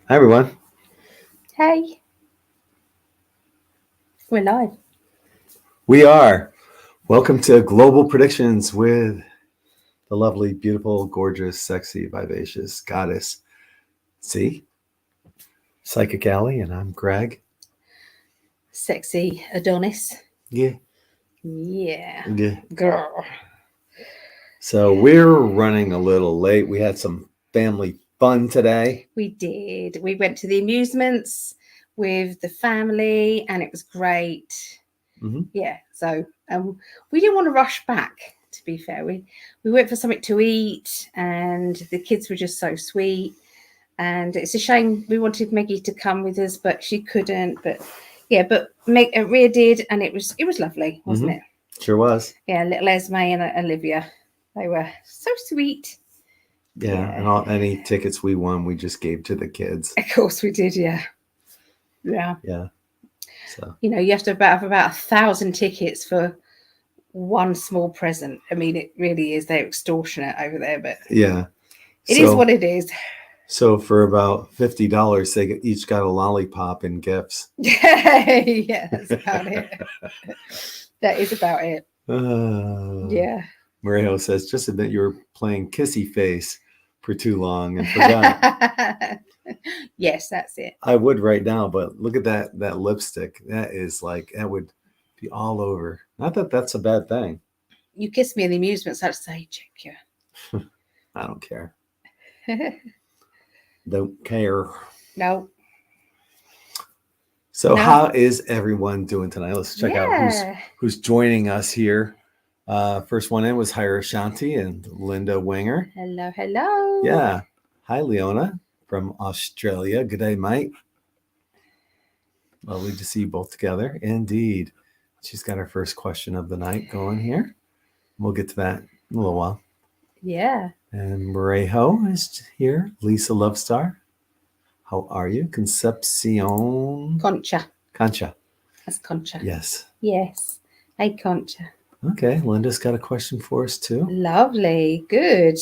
Hi, everyone. Hey, we're live. We are. Welcome to Global Predictions with the lovely, beautiful, gorgeous, sexy, vivacious goddess. See? Psychically, and I'm Gregg. Sexy Adonis. Yeah. Yeah. Yeah. Girl. So we're running a little late. We had some family fun today. We did. We went to the amusements with the family and it was great. Mm-hmm. Yeah. So we didn't want to rush back, to be fair. We went for something to eat and the kids were just so sweet. And it's a shame we wanted Maggie to come with us, but she couldn't. But yeah, but Rhea did, and it was lovely, wasn't Mm-hmm. it? Sure was. Yeah, little Esme and Olivia. They were so sweet. Yeah. Yeah, And any tickets we won, we just gave to the kids. of course we did. Yeah, yeah. Yeah. So, You have to have about 1,000 tickets for one small present. I mean, it really is. They're extortionate over there, but yeah. it is So, what it is. so for about $50, they each got a lollipop and gifts. Yeah, that's about it. That is about it. Uh, Yeah. Mario says, just admit you were playing kissy face for too long and forgot. Yes, that's it. I would right now, but look at that lipstick. That is like that would be all over. Not that that's a bad thing. You kissed me in the amusements. I'd say, check I don't care. you. Don't care. No, So no. how is everyone doing tonight? Let's check out Yeah. who's joining us here. First one in was Hira Shanti and Linda Winger. Hello, hello. Yeah. Hi, Leona from Australia. Good day, mate. Lovely to see you both together. Indeed. She's got her first question of the night going here. We'll get to that in a little while. Yeah. And Marejo is here. Lisa Lovestar. How are you? Concepcion Concha. Concha. That's Concha. Yes. Yes. Hey, Concha. Okay. Linda's got a question for us too. Lovely. Good.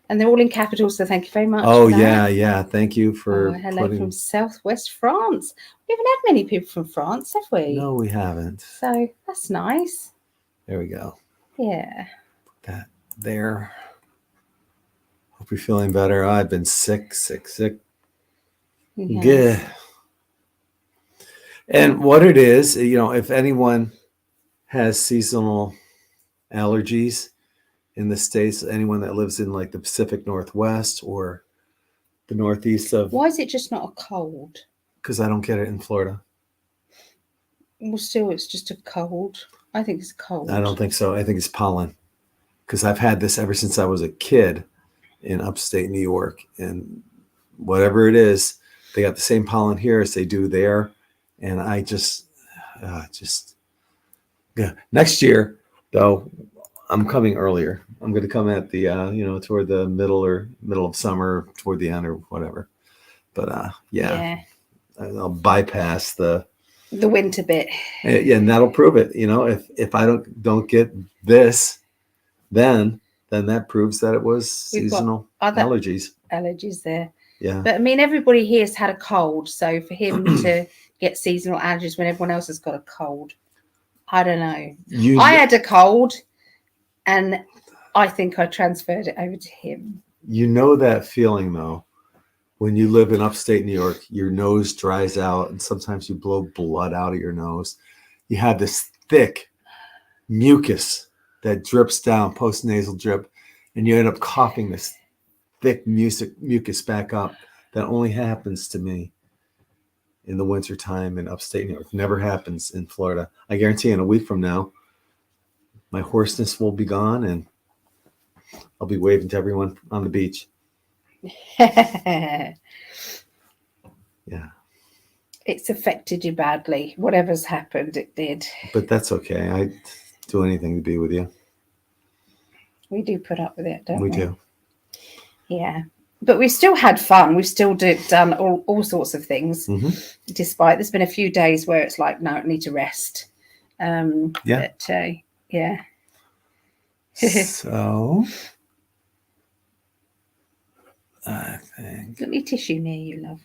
And they're all in capitals, so thank you very much Oh for that. yeah, yeah. Thank you Oh, for hello from putting. Southwest France. We haven't had many people from France, have we? No, we haven't. So that's nice. There we go. Yeah. That there. Hope you're feeling better. I've been sick, sick, sick. Yes. Good. And what it is, if anyone has seasonal allergies in the States, anyone that lives in like the Pacific Northwest or the Northeast of, Why is it just not a cold? because I don't get it in Florida. Well, still, it's just a cold. I think it's I cold. don't think so. I think it's pollen because I've had this ever since I was a kid in upstate New York. And whatever it is, they got the same pollen here as they do there. And I just, yeah. Next year, though, I'm coming earlier. I'm going to come at the toward the middle of summer, toward the end or whatever. But yeah, Yeah. I'll bypass the The winter bit. yeah, and that'll prove it. If I don't get this, then that proves that it was We've got seasonal other allergies. allergies there. Yeah. But I mean, everybody here's had a cold. So for him to get seasonal allergies when everyone else has got a cold, I don't know. you I had a cold and I think I transferred it over to him. you know that feeling though when you live in upstate New York, your nose dries out and sometimes you blow blood out of your nose. You have this thick mucus that drips down, postnasal drip, and you end up coughing this thick mucus back up. That only happens to me in the wintertime in upstate New York. Never happens in Florida. I guarantee in a week from now, my hoarseness will be gone and I'll be waving to everyone on the beach. Yeah. It's affected you badly. Whatever's happened, it did. But that's okay. I'd do anything to be with you. We do put up with it, don't We we? do. Yeah. But we've still had fun. We've still done all sorts of things, Mm-hmm. despite there's been a few days where it's like, no, I need to rest. Yeah. But yeah. So, I think. Got any tissue near you, love?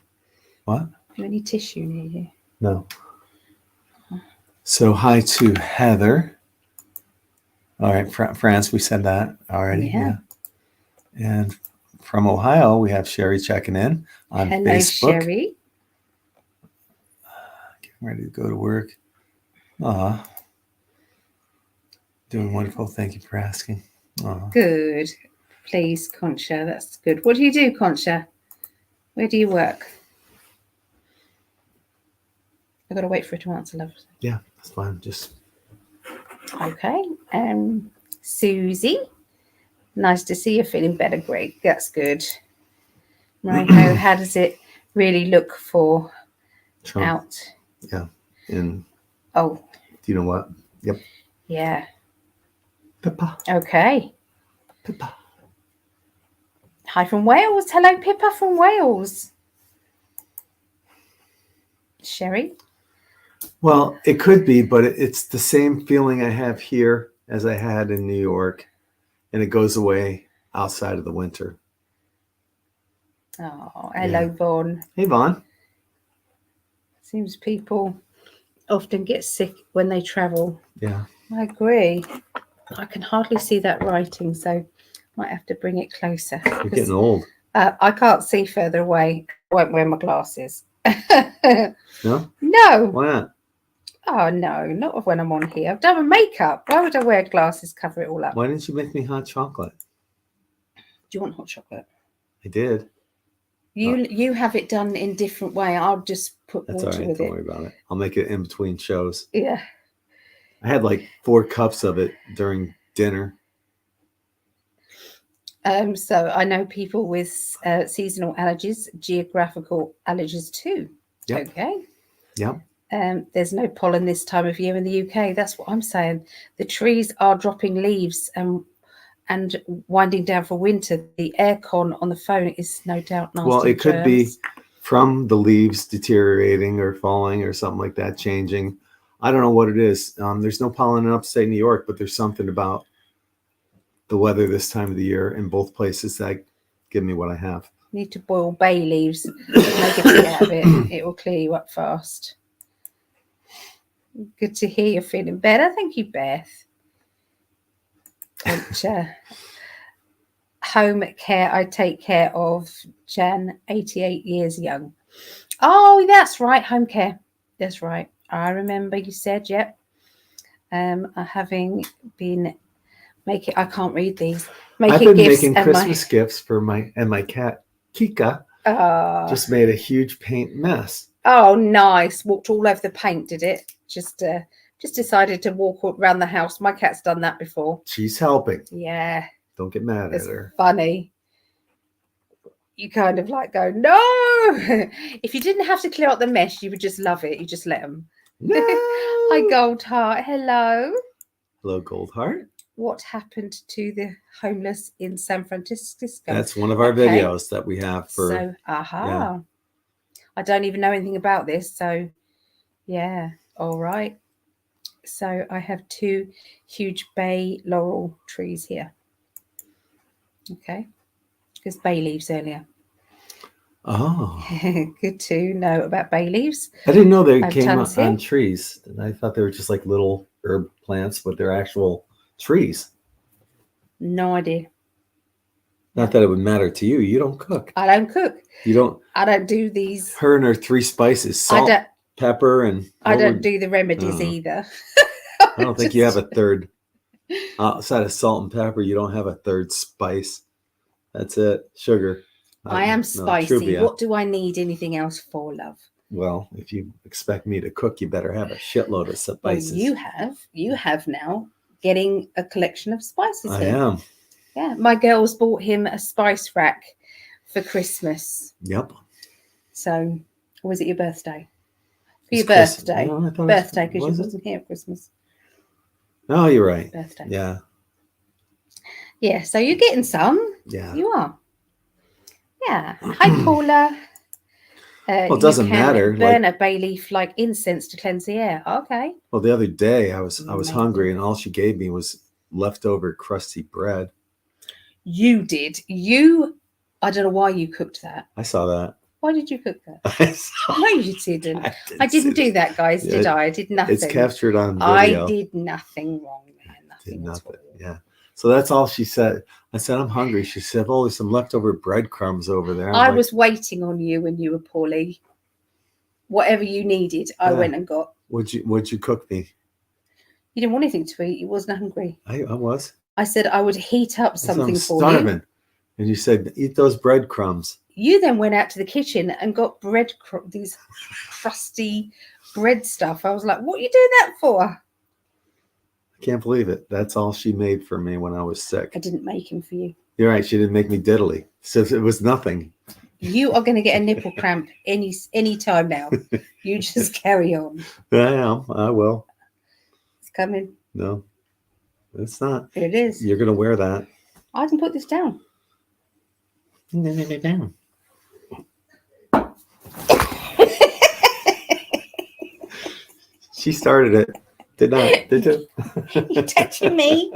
What? Have you any tissue near you? No. So hi to Heather. All right, France, we said that already. Yeah. And from Ohio, we have Sherry checking in on Hello, Facebook. Sherry. Getting ready to go to work. Doing wonderful. Thank you for asking. Good. Please, Concha. That's good. What do you do, Concha? Where do you work? I've got to wait for her to answer, love. Yeah, that's fine. Just okay. Susie. Nice to see you feeling better, Greg. That's good. Right. How does it really look for Trump. out? Yeah. And oh. Do you know what? Yep. Yeah. Pippa. Okay. Pippa. Hi from Wales. Hello, Pippa from Wales. Sherry? Well, it could be, but it's the same feeling I have here as I had in New York, and it goes away outside of the winter. Oh, hello, Vaughn. Hey, Vaughn. Seems people often get sick when they travel. Yeah. I agree. I can hardly see that writing, so might have to bring it closer. You're getting old. I can't see further away. I won't wear my glasses. No? No. Why not? Oh, no, not when I'm on here. I've done my makeup. Why would I wear glasses, cover it all up? Why didn't you make me hot chocolate? Do you want hot chocolate? I did. You have it done in different way. I'll just put That's water all right. with Don't it. worry about it. I'll make it in between shows. Yeah. I had like 4 cups of it during dinner. So I know people with seasonal allergies, geographical allergies too. Yep. Okay. Yep. There's no pollen this time of year in the UK. That's what I'm saying. The trees are dropping leaves and winding down for winter. The aircon on the phone is no doubt nasty. Well, it could germs. be from the leaves deteriorating or falling or something like that, changing. I don't know what it is. There's no pollen in upstate New York, but there's something about the weather this time of the year in both places that give me what I have. Need to boil bay leaves, make a tea out of it. It will clear you up fast. Good to hear you're feeling better. Thank you, Beth. Home care I take care of. Jan, 88 years young. Oh, that's right. Home care. That's right. I remember you said, yep. Having been making, I can't read these. I've been making Christmas gifts for my cat, Kika. Just made a huge paint mess. Oh, nice. Walked all over the paint, did it? Just decided to walk around the house. My cat's done that before. She's helping. Yeah. Don't get mad at her. Funny. You kind of like go, no. If you didn't have to clear out the mess, you would just love it. You just let them. No. Hi, Goldheart. Hello. Hello, Goldheart. What happened to the homeless in San Francisco? That's one of our videos that we have for. So, yeah. I don't even know anything about this. So, yeah. All right. So I have 2 huge bay laurel trees here. Okay. Because bay leaves earlier. Oh. Good to know about bay leaves. I didn't know they came on trees. I thought they were just like little herb plants, but they're actual trees. No idea. Not that it would matter to you. You don't cook. I don't cook. You don't. I don't do these. Her and her 3 spices: salt, pepper, and. I don't do the remedies either. I don't think you have a third. Outside of salt and pepper, you don't have a third spice. That's it. Sugar. I am spicy. What do I need anything else for, love? Well, if you expect me to cook, you better have a shitload of spices. Well, you have now getting a collection of spices. I am. Yeah, my girls bought him a spice rack for Christmas. Yep. So, or was it your birthday? For your birthday. No, birthday, because you wasn't here at Christmas. Oh, you're right. Birthday. Yeah. Yeah, so you're getting some. Yeah. You are. Yeah. Hi, Paula. Well, it doesn't matter. Burn a bay leaf like incense to cleanse the air. Okay. Well, the other day I was hungry, and all she gave me was leftover crusty bread. You did. I don't know why you cooked that. I saw that. Why did you cook that? I saw- No, you didn't. I see didn't do this. that, guys. Did Yeah, I? I did nothing. It's captured on I video. did nothing wrong there. Did Nothing at nothing. all. Yeah. So that's all she said. I said, I'm hungry. She said, oh, there's some leftover breadcrumbs over there. I like, was waiting on you when you were poorly. Whatever you needed, I Yeah. went and got. Would you cook me? You didn't want anything to eat. You wasn't hungry. I was. I said I would heat up I said, something I'm for starving. you. And you said, eat those breadcrumbs. You then went out to the kitchen and got these crusty bread stuff. I was like, what are you doing that for? I can't believe it. That's all she made for me when I was sick. I didn't make him for you. You're right. She didn't make me diddly. So it was nothing. You are going to get a nipple cramp any time now. You just carry on. I am. I will. It's coming. No, it's not. It is. You're going to wear that. I can put this down. Down. She started it. Did not. Did you? You're touching me.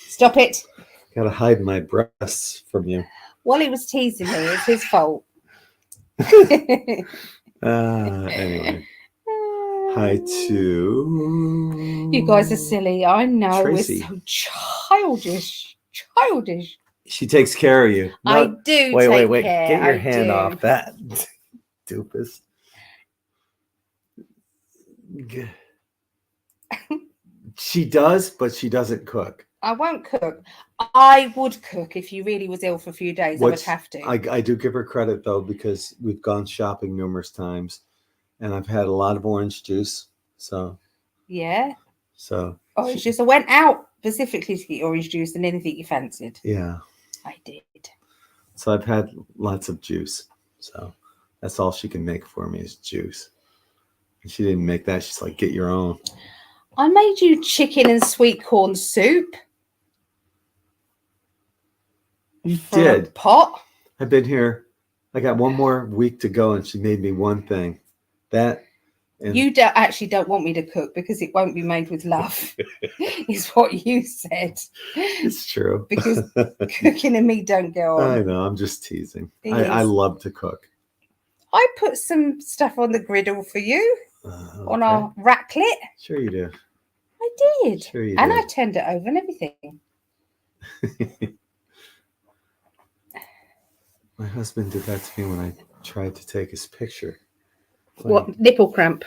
Stop it. Gotta hide my breasts from you. Wally was teasing me. It's his fault. Anyway. Hi to You guys are silly. I know. Tracy. We're so childish. Childish. She takes care of you. I No, do wait, take wait. care. Get your I hand do. off that. Doofus. She does, but she doesn't cook. I won't cook. I would cook if you really was ill for a few days. I would have to. I do give her credit though, because we've gone shopping numerous times and I've had a lot of orange juice. So Yeah. Orange juice. I went out specifically to get orange juice and anything you fancied. yeah. I did. So I've had lots of juice. So that's all she can make for me is juice. And she didn't make that. She's like, get your own. I made you chicken and sweet corn soup. You from a did. pot. I've been here. I got one more week to go, and she made me one thing. That. And You actually don't want me to cook because it won't be made with love, is what you said. it's true. Because cooking and me don't go on. I know. I'm just teasing. It I is. love to cook. I put some stuff on the griddle for you on Okay. our raclette. Sure you do. I did. Sure you And did. I turned it over and everything. My husband did that to me when I tried to take his picture. What? Nipple cramp.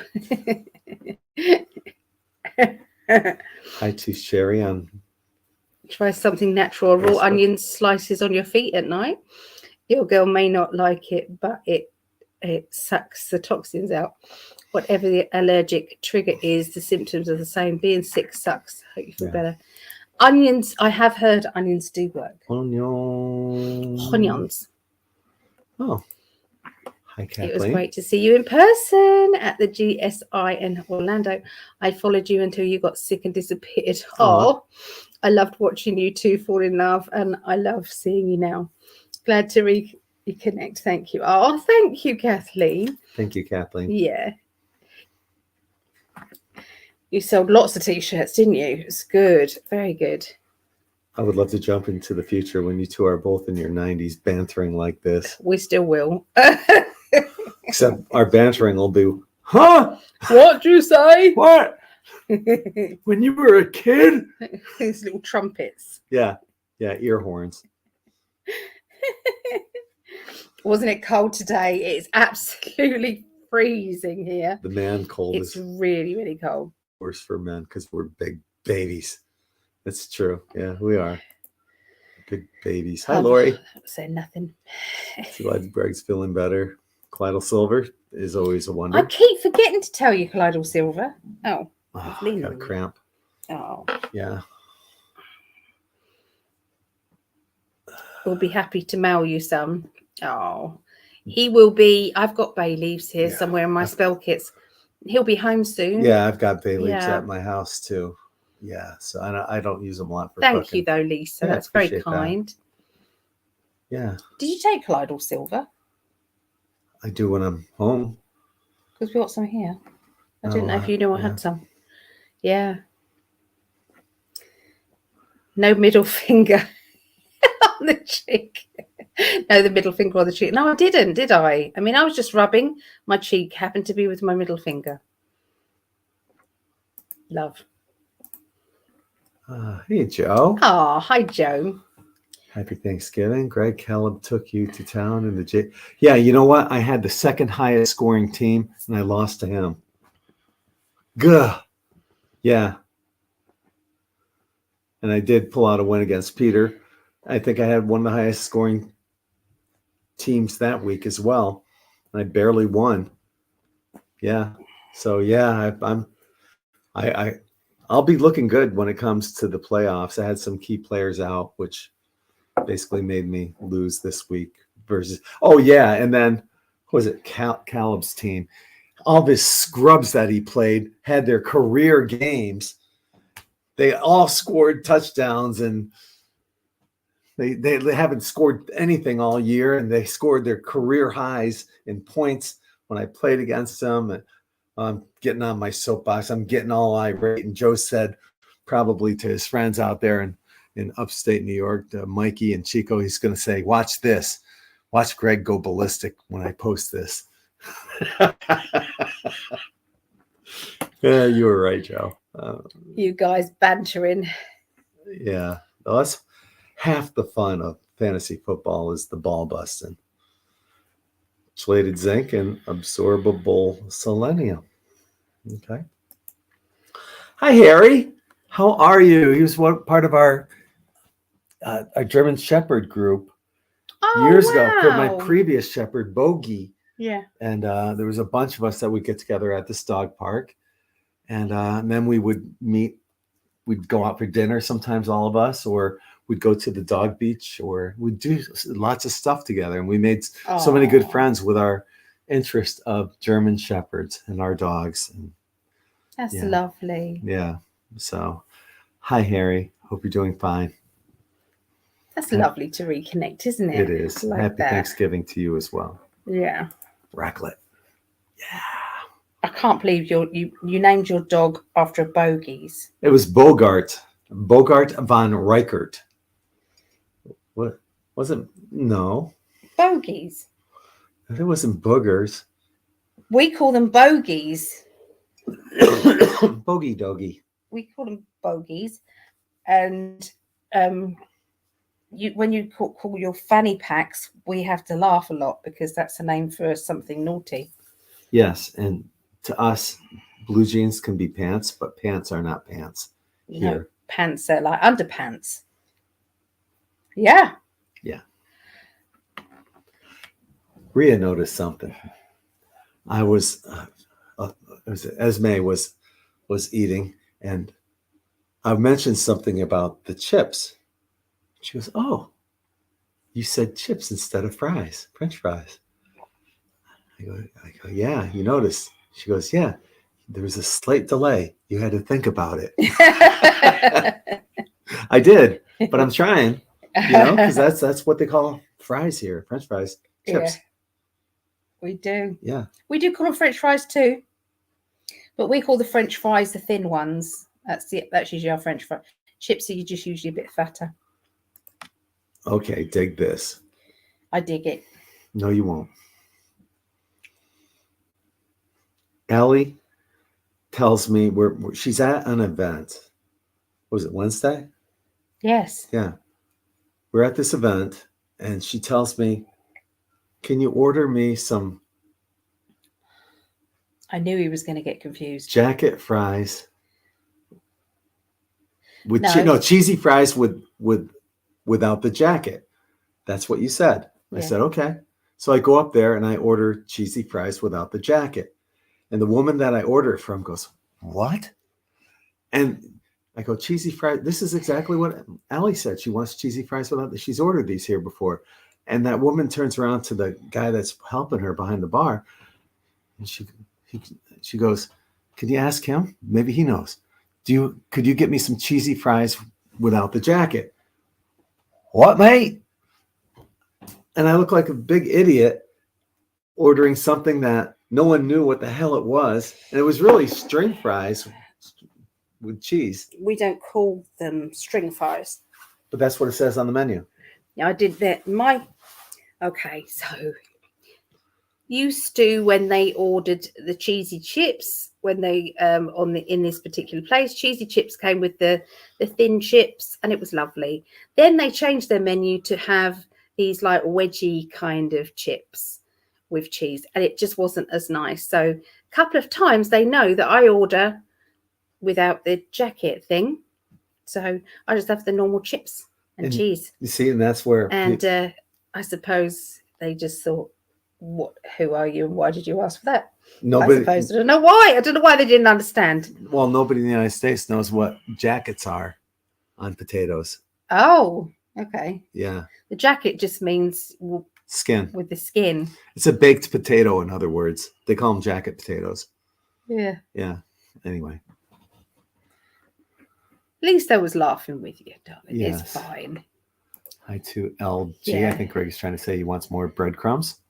Hi to Sherry on. Try something natural. Raw Facebook. onion slices on your feet at night. Your girl may not like it, but it sucks the toxins out. Whatever the allergic trigger is, the symptoms are the same. Being sick sucks. Hope you feel Yeah. better. Onions. I have heard onions do work. Onion. Onions. Oh. Hi, Kathleen. It was great to see you in person at the GSI in Orlando. I followed you until you got sick and disappeared. Oh, I loved watching you two fall in love, and I love seeing you now. Glad to reconnect. Thank you. Oh, thank you, Kathleen. Thank you, Kathleen. Yeah. You sold lots of t-shirts, didn't you? It's good. Very good. I would love to jump into the future when you two are both in your 90s bantering like this. We still will. Except our bantering will be, huh? What'd you say? What? When you were a kid? These little trumpets. Yeah. Yeah, ear horns. Wasn't it cold today? It's absolutely freezing here. The man cold It's is really, really cold. worse for men because we're big babies. That's true. Yeah, we are. Big babies. Hi, Lori. Say nothing. So glad Greg's feeling better. Clydal Silver is always a I wonder. keep forgetting to tell you, Clydal Silver. Oh, Oh, leaning got a on you. cramp. oh. Yeah. We'll be happy to mail you some. Oh, he will be. I've got bay leaves here Yeah. somewhere in my spell kits. He'll be home soon. Yeah, I've got bay leaves Yeah. at my house too. Yeah, so I don't use them a lot for Thank cooking. you, though, Lisa. Yeah, That's very appreciate that. kind. Yeah, Did you take Clydal Silver? I do when I'm home. Because we got some here. I didn't know Oh, if you knew I yeah. had some. Yeah. No middle finger. on the cheek. No, the middle finger on the cheek. No, I didn't, did I? I mean, I was just rubbing. My cheek happened to be with my middle finger. Love. Hey, Joe. Oh, hi, Joe. Happy Thanksgiving. Greg Caleb took you to town in the J. Yeah, you know what? I had the second highest scoring team, and I lost to him. Gah. Yeah. And I did pull out a win against Peter. I think I had one of the highest scoring teams that week as well. I barely won. Yeah. So yeah, I'll be looking good when it comes to the playoffs. I had some key players out, which basically made me lose this week versus and then what was it? Caleb's team. All the scrubs that he played had their career games. They all scored touchdowns, and they haven't scored anything all year, and they scored their career highs in points when I played against them. I'm getting on my soapbox. I'm getting all irate. And Joe said probably to his friends out there in upstate New York, Mikey and Chico, he's going to say, watch this. Watch Greg go ballistic when I post this. Yeah, you were right, Joe. You guys bantering. Yeah. Well, that's half the fun of fantasy football is the ball busting. Chelated zinc and absorbable selenium. Okay. Hi, Harry. How are you? He was one part of our German Shepherd group years ago for my previous Shepherd, Bogey. Yeah. And there was a bunch of us that would get together at this dog park. And then we would meet. We'd go out for dinner, sometimes all of us, or we'd go to the dog beach, or we'd do lots of stuff together. And we made so many good friends with our interest of German Shepherds and our dogs. And, that's lovely. Yeah. So, hi, Harry. Hope you're doing fine. That's lovely to reconnect, isn't it? It is. Like Happy that. Thanksgiving to you as well. Yeah. Raclette. Yeah. I can't believe you named your dog after a Bogies. It was Bogart von Reichert. What was it? No. Bogies. It wasn't boogers. We call them Bogies. Bogey doggy. We call them Bogies. And when you call your fanny packs, we have to laugh a lot because that's a name for something naughty. Yes, and to us, blue jeans can be pants, but pants are not pants. No, pants are like underpants. Yeah. Yeah. Rhea noticed something. I was, Esme was eating, and I mentioned something about the chips. She goes, "Oh, you said chips instead of fries, French fries." I go, "Yeah, you noticed." She goes, "Yeah, there was a slight delay. You had to think about it." I did, but I'm trying, because that's what they call fries here, French fries, chips. Yeah, we do. Yeah. We do call them French fries too, but we call the French fries the thin ones. That's usually our French fry. Chips are just usually a bit fatter. Okay, dig this. I dig it. No, you won't. Ellie tells me she's at an event. Was it Wednesday? Yes. Yeah. We're at this event, and she tells me, "Can you order me some?" I knew he was going to get confused. Jacket fries with No. cheesy fries without the jacket. That's what you said. I said, okay. So I go up there and I order cheesy fries without the jacket. And the woman that I order it from goes, "What?" And I go, "Cheesy fries." This is exactly what Allie said. She wants cheesy fries without she's ordered these here before. And that woman turns around to the guy that's helping her behind the bar. And she goes, "Can you ask him? Maybe he knows. Could you get me some cheesy fries without the jacket?" "What, mate?" And I look like a big idiot ordering something that no one knew what the hell it was. And it was really string fries with cheese. We don't call them string fries. But that's what it says on the menu. Yeah, I did that. Okay, so used to when they ordered the cheesy chips, when they in this particular place, cheesy chips came with the thin chips, and it was lovely. Then they changed their menu to have these like wedgie kind of chips with cheese, and it just wasn't as nice. So a couple of times they know that I order without the jacket thing, so I just have the normal chips and cheese. You see, and that's where I suppose they just thought, "What? Who are you? And why did you ask for that?" nobody. I suppose I don't know why. I don't know why they didn't understand. Well, nobody in the United States knows what jackets are on potatoes. Oh, okay. Yeah, The jacket just means skin. with the skin. It's a baked potato, in other words. They call them jacket potatoes. Yeah. Yeah. Anyway. At least I was laughing with you, darling. Yes. It's fine. Hi to LG. Yeah. I think Greg is trying to say he wants more breadcrumbs.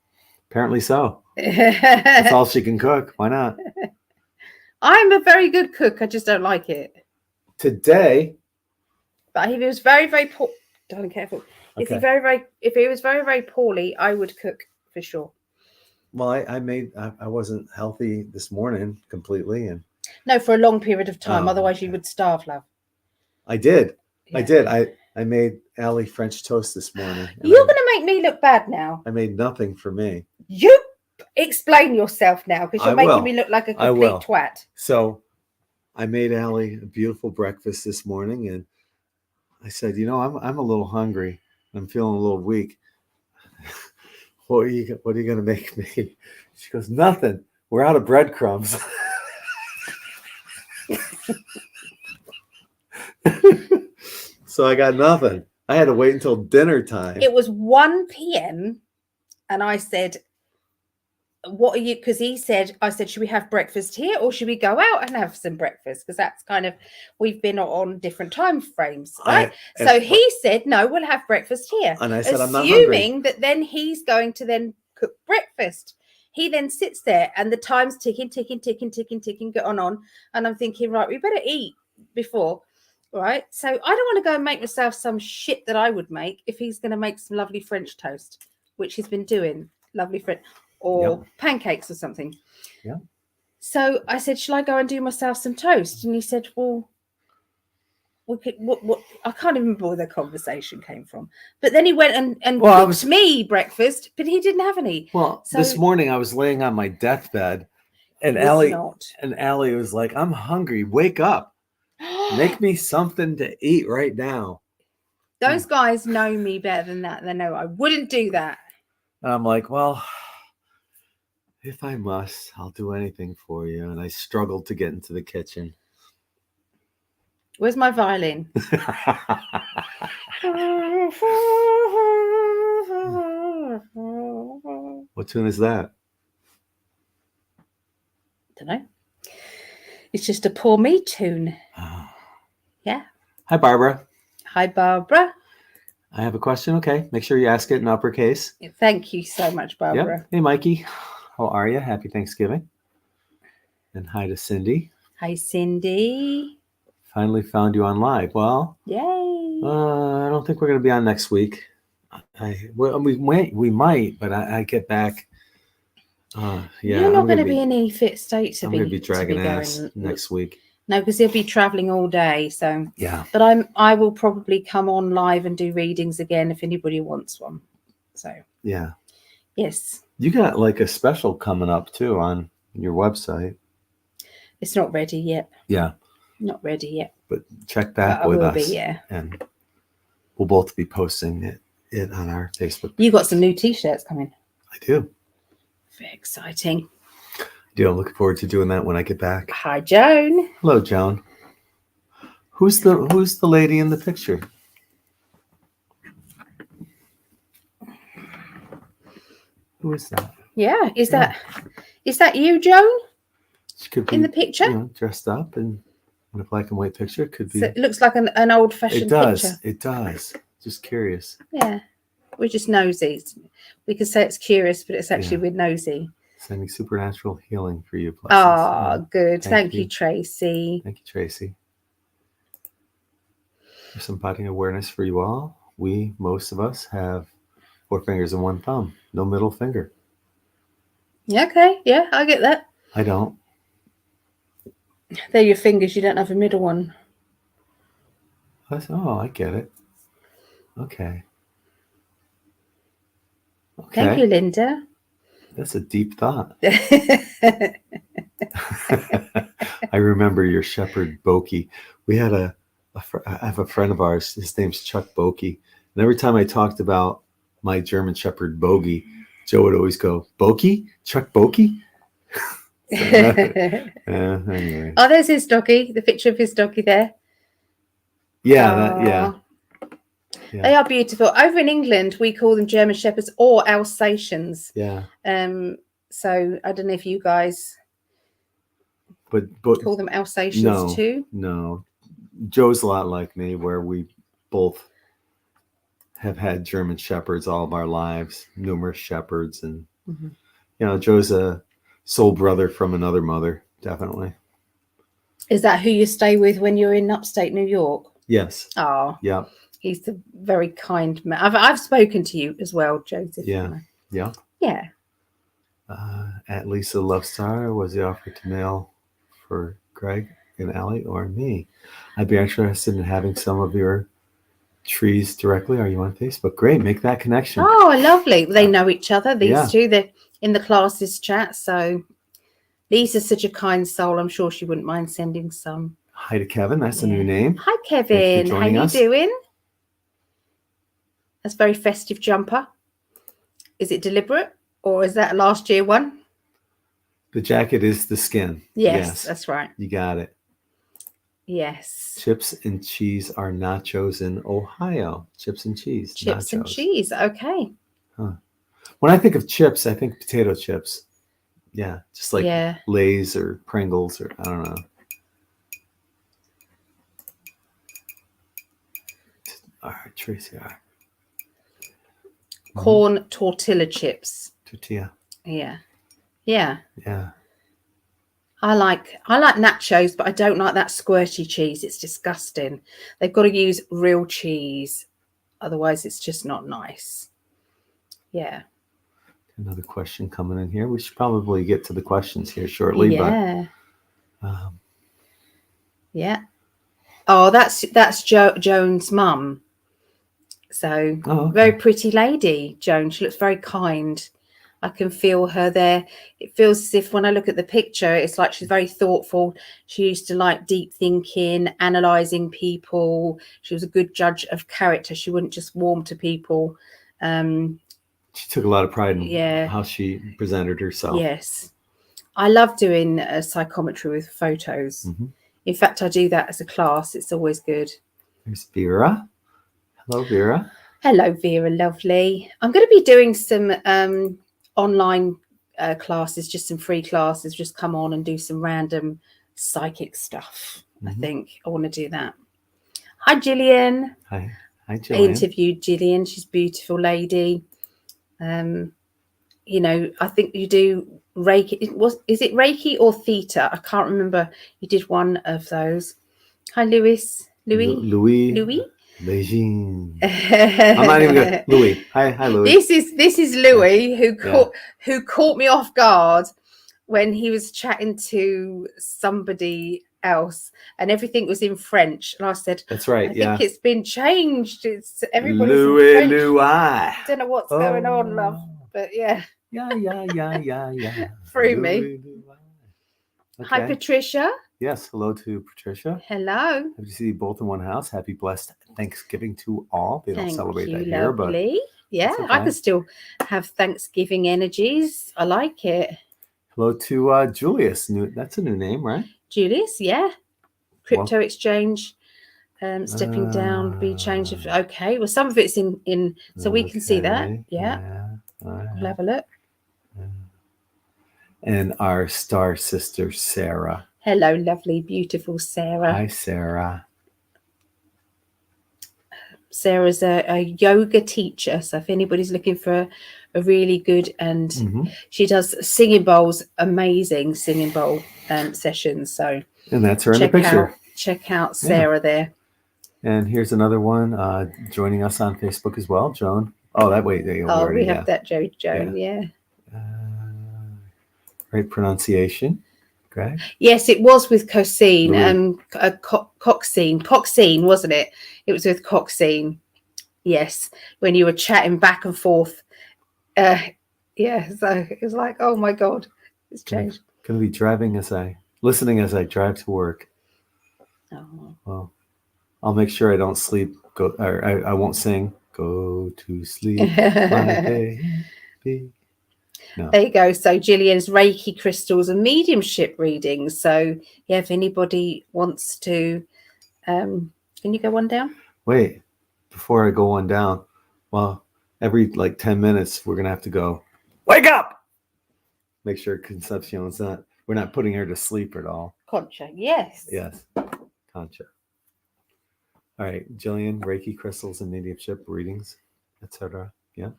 Apparently so. That's all she can cook. Why not? I'm a very good cook. I just don't like it. Today. But if it was very, very poor, darling, careful. Okay. If it was very, very poorly, I would cook for sure. Well, I wasn't healthy this morning completely, and no, for a long period of time. Oh, Otherwise, okay. you would starve, love. I did. Yeah. I did. I made Allie French toast this morning. You're going to make me look bad now. I made nothing for me. You explain yourself now, because you're making me look like a complete twat. So I made Allie a beautiful breakfast this morning, and I said, I'm a little hungry. I'm feeling a little weak. What are you going to make me? She goes, nothing. We're out of breadcrumbs. So I got nothing. I had to wait until dinner time. It was 1 p.m. and I said, what are you, because I said, should we have breakfast here or should we go out and have some breakfast? Because that's kind of, we've been on different time frames, right? So he said, no, we'll have breakfast here. And I said, I'm not hungry. Assuming that then he's going to then cook breakfast. He then sits there and the time's ticking, get on. And I'm thinking, right, we better eat before. Right. So I don't want to go and make myself some shit that I would make if he's going to make some lovely French toast, which he's been doing. Lovely French or pancakes or something. Yeah. So I said, shall I go and do myself some toast? And he said, well, we could, what? I can't even remember where the conversation came from. But then he went and cooked me breakfast, but he didn't have any. Well, this morning I was laying on my deathbed and Allie was like, I'm hungry. Wake up. Make me something to eat right now. Those guys know me better than that. They know I wouldn't do that. And I'm like, well, if I must, I'll do anything for you. And I struggled to get into the kitchen. Where's my violin? What tune is that? Don't know. It's just a poor me tune. Oh. Yeah. Hi, Barbara. Hi, Barbara. I have a question. Okay. Make sure you ask it in uppercase. Thank you so much, Barbara. Yep. Hey, Mikey. How are you? Happy Thanksgiving. And hi to Cindy. Hi, Cindy. Finally found you on live. Well, yay. I don't think we're going to be on next week. We might, but I get back. Yeah, you're not going to be in any fit state to I'm be. Going to be dragging ass next week. No, because he'll be traveling all day. So yeah. But I will probably come on live and do readings again if anybody wants one. So yeah. Yes. You got like a special coming up too on your website. It's not ready yet. Yeah. Not ready yet. But check back with us. Yeah. And we'll both be posting it on our Facebook page. You got some new t-shirts coming. I do. Very exciting. I do. I'm looking forward to doing that when I get back. Hi, Joan. Hello, Joan. Who's the lady in the picture? Who is that? Yeah, is that you, Joan? She could be in the picture, dressed up in a black and white picture. Could be. So it looks like an old-fashioned picture. It does. Just curious. Yeah, we're just nosy. We could say it's curious, but it's actually we're nosy. Sending supernatural healing for you. Oh, good. Thank you, Tracy. Thank you, Tracy. There's some budding awareness for you all. most of us have 4 fingers and 1 thumb, no middle finger. Yeah, okay. Yeah, I get that. I don't. They're your fingers. You don't have a middle one. Oh, I get it. Okay. Thank you, Linda. That's a deep thought. I remember your shepherd Boki. We had I have a friend of ours. His name's Chuck Boki, and every time I talked about my German shepherd Bogey, Joe would always go, "Boki, Chuck Boki." Anyway. Oh, there's his doggy. The picture of his doggy there. Yeah, yeah. They are beautiful. Over in England, we call them German Shepherds or Alsatians. Yeah. So I don't know if you guys but call them Alsatians too. No. Joe's a lot like me, where we both have had German Shepherds all of our lives, numerous shepherds, and Joe's a soul brother from another mother, definitely. Is that who you stay with when you're in upstate New York? Yes. Oh, yeah. He's a very kind man. I've spoken to you as well, Joseph. Yeah. Yeah. Yeah. At Lisa Lovestar, was the offer to mail for Greg and Allie or me? I'd be interested in having some of your trees directly. Are you on Facebook? Great, make that connection. Oh, lovely. They know each other, these two. They're in the classes chat. So Lisa's such a kind soul. I'm sure she wouldn't mind sending some. Hi to Kevin. That's a new name. Hi, Kevin. How you doing? That's a very festive jumper. Is it deliberate or is that a last year one? The jacket is the skin. Yes, that's right. You got it. Yes. Chips and cheese are nachos in Ohio. Chips and cheese. Chips and cheese. Okay. Huh. When I think of chips, I think potato chips. Yeah. Just like Lay's or Pringles or I don't know. All right, Tracy. All right. Corn tortilla chips. Tortilla. Yeah. Yeah. Yeah. I like nachos, but I don't like that squirty cheese. It's disgusting. They've got to use real cheese. Otherwise, it's just not nice. Yeah. Another question coming in here. We should probably get to the questions here shortly. Yeah. But, yeah. Oh, that's Joan's mum. So very pretty lady, Joan. She looks very kind. I can feel her there. It feels as if when I look at the picture, it's like she's very thoughtful. She used to like deep thinking, analysing people. She was a good judge of character. She wouldn't just warm to people. She took a lot of pride in how she presented herself. Yes. I love doing psychometry with photos. Mm-hmm. In fact, I do that as a class. It's always good. There's Vera. Hello, Vera. Hello, Vera. Lovely. I'm going to be doing some online classes, just some free classes. Just come on and do some random psychic stuff. I think I want to do that. Hi, Gillian. Hi, Gillian. I interviewed Gillian. She's a beautiful lady. I think you do Reiki. Is it Reiki or Theta? I can't remember. You did one of those. Hi, Louis. Beijing. I'm not even good. Louis. Hi, Louis. This is Louis who caught me off guard when he was chatting to somebody else and everything was in French. And I said, "That's right. I think it's been changed. It's everybody's Louis. I don't know what's going on, love, but yeah. Through me. Okay. Hi, Patricia. Yes, hello to Patricia. Hello. Happy to see you both in one house. Happy blessed Thanksgiving to all. They don't celebrate that here, but yeah, okay. I can still have Thanksgiving energies. I like it. Hello to Julius. That's a new name, right? Julius, yeah. Crypto exchange. Stepping down, be changed. Okay. Well, some of it's in so we can see that. Yeah. Right. We'll have a look. And our star sister, Sarah. Hello, lovely, beautiful Sarah. Hi, Sarah. Sarah's a yoga teacher. So if anybody's looking for a really good, and she does singing bowls, amazing singing bowl sessions. So and that's her in the picture. Check out Sarah there. And here's another one joining us on Facebook as well, Joan. Oh, that way they Oh, already, we have that Joan, yeah. Right pronunciation, Greg? Yes, it was with Cosine Louis. and Coxine, wasn't it? It was with Coxine. Yes, when you were chatting back and forth. Yeah, so it was like, oh my God, it's changed. Going to be listening as I drive to work. Oh. Well, I'll make sure I don't sleep. I won't sing. Go to sleep, my baby. No. There you go. So Gillian's Reiki crystals and mediumship readings. So yeah, if anybody wants to, can you go one down? Wait, before I go one down, well, every like 10 minutes, we're going to have to go, wake up! Make sure Concepcion's we're not putting her to sleep at all. Concha, yes. Yes, Concha. All right, Jillian, Reiki crystals and mediumship readings, etc. Yeah.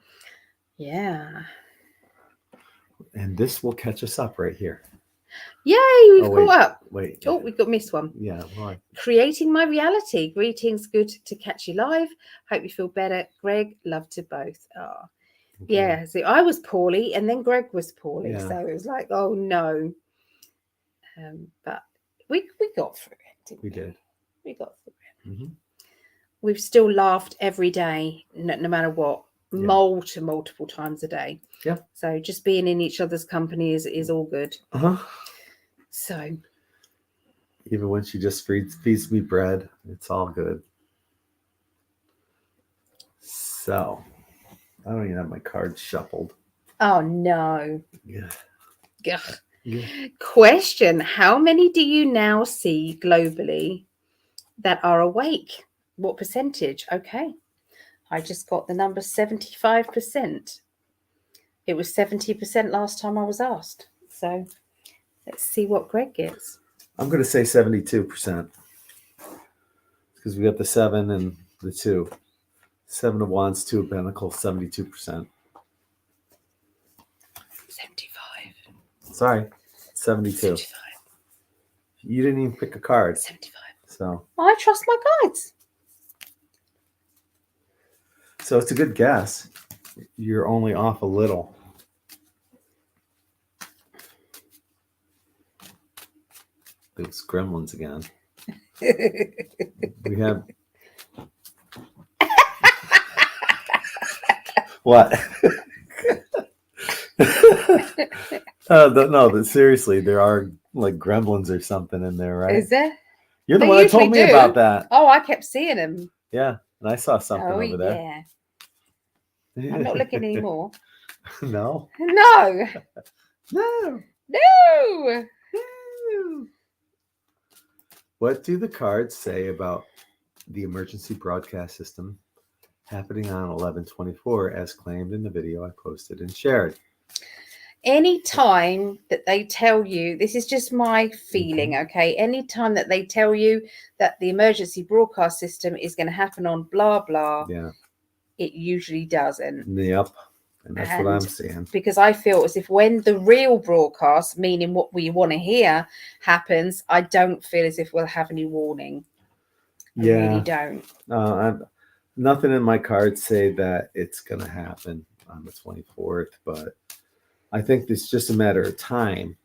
Yeah. And this will catch us up right here. Yay, we've caught up. Wait. Oh, we've missed one. Yeah. Right. Creating my reality. Greetings. Good to catch you live. Hope you feel better. Greg, love to both. Oh, okay. Yeah. So I was poorly and then Greg was poorly. Yeah. So it was like, oh no. But we got through it. We did. We got through it. Mm-hmm. We've still laughed every day, no matter what. Yeah. Multiple times a day. Yeah. So just being in each other's company is all good. Uh-huh. So even when she just feeds me bread, it's all good. So I don't even have my cards shuffled. Oh no. Yeah. Ugh. Yeah. Question: how many do you now see globally that are awake? What percentage? Okay. I just got the number 75%. It was 70% last time I was asked. So let's see what Greg gets. I'm going to say 72%. Because we got the 7 and the 2. 7 of Wands, 2 of Pentacles, 72%. 75. Sorry, 72. 75. You didn't even pick a card. 75. So I trust my guides. So it's a good guess. You're only off a little. It's gremlins again. We have what? No, seriously, there are like gremlins or something in there, right? Is there? You're the one that told me about that. Oh, I kept seeing them. Yeah, and I saw something over there. Yeah. I'm not looking anymore. No. No. No. No. No. What do the cards say about the emergency broadcast system happening on 11/24 as claimed in the video I posted and shared? Anytime that they tell you, this is just my feeling, okay? Anytime that they tell you that the emergency broadcast system is going to happen on blah, blah, yeah, it usually doesn't. Yep. And that's what I'm seeing. Because I feel as if when the real broadcast, meaning what we want to hear, happens, I don't feel as if we'll have any warning. I really don't. Nothing in my cards say that it's going to happen on the 24th, but I think it's just a matter of time.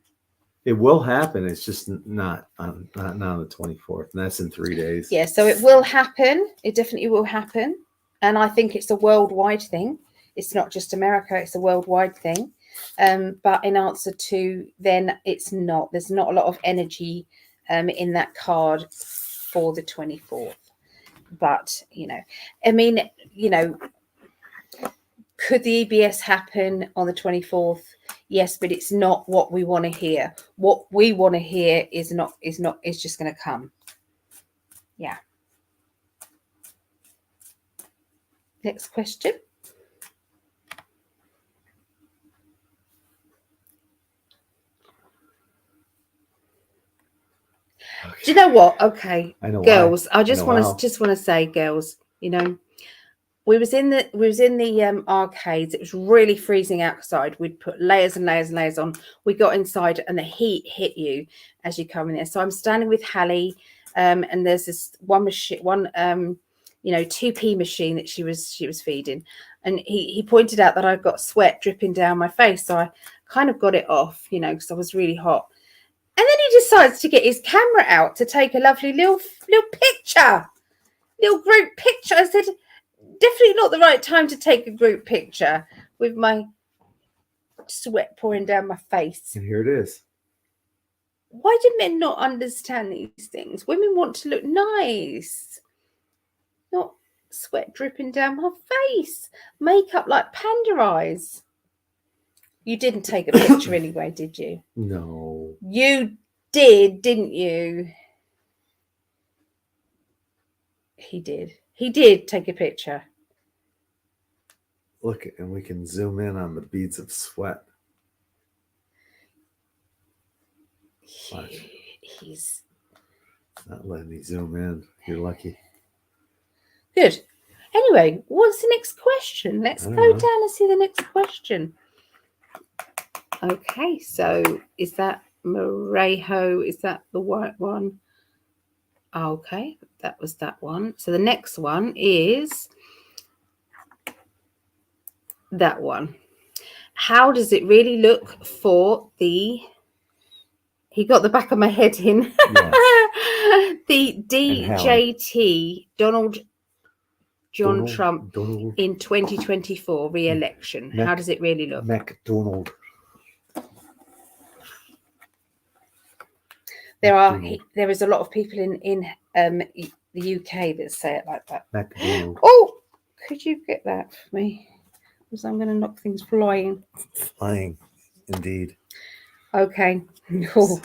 It will happen. It's just not on the 24th, and that's in 3 days. Yeah, so it will happen. It definitely will happen. And I think it's a worldwide thing. It's not just America, it's a worldwide thing. But in answer to then, it's not. There's not a lot of energy in that card for the 24th. But, I mean, could the EBS happen on the 24th? Yes, but it's not what we want to hear. What we want to hear is just going to come. Yeah. Next question. Okay. Do you know what? Okay, I know girls. Why. I just want to say, girls. We was in the arcades. It was really freezing outside. We'd put layers and layers and layers on. We got inside, and the heat hit you as you come in there. So I'm standing with Hallie and there's this one machine, 2p machine that she was feeding, and he pointed out that I've got sweat dripping down my face, so I kind of got it off, because I was really hot. And then he decides to get his camera out to take a lovely little picture, little group picture. I said, definitely not the right time to take a group picture with my sweat pouring down my face. And here it is. Why do men not understand these things? Women want to look nice, not sweat dripping down my face, makeup like panda eyes. You didn't take a picture anyway, did you? No. You did, didn't you? He did. He did take a picture. Look, and we can zoom in on the beads of sweat. He's not letting me zoom in. You're lucky. Good. Anyway, what's the next question? Let's go down and see the next question. Okay, so is that Morejo? Is that the white one? Okay, that was that one. So the next one is that one. How does it really look for the... He got the back of my head in. Yes. The DJT, Donald Trump in 2024 re-election. How does it really look? McDonald. There is a lot of people in the UK that say it like that. McDonald. Oh, could you get that for me? Because I'm going to knock things flying. Flying, indeed. Okay. Cool.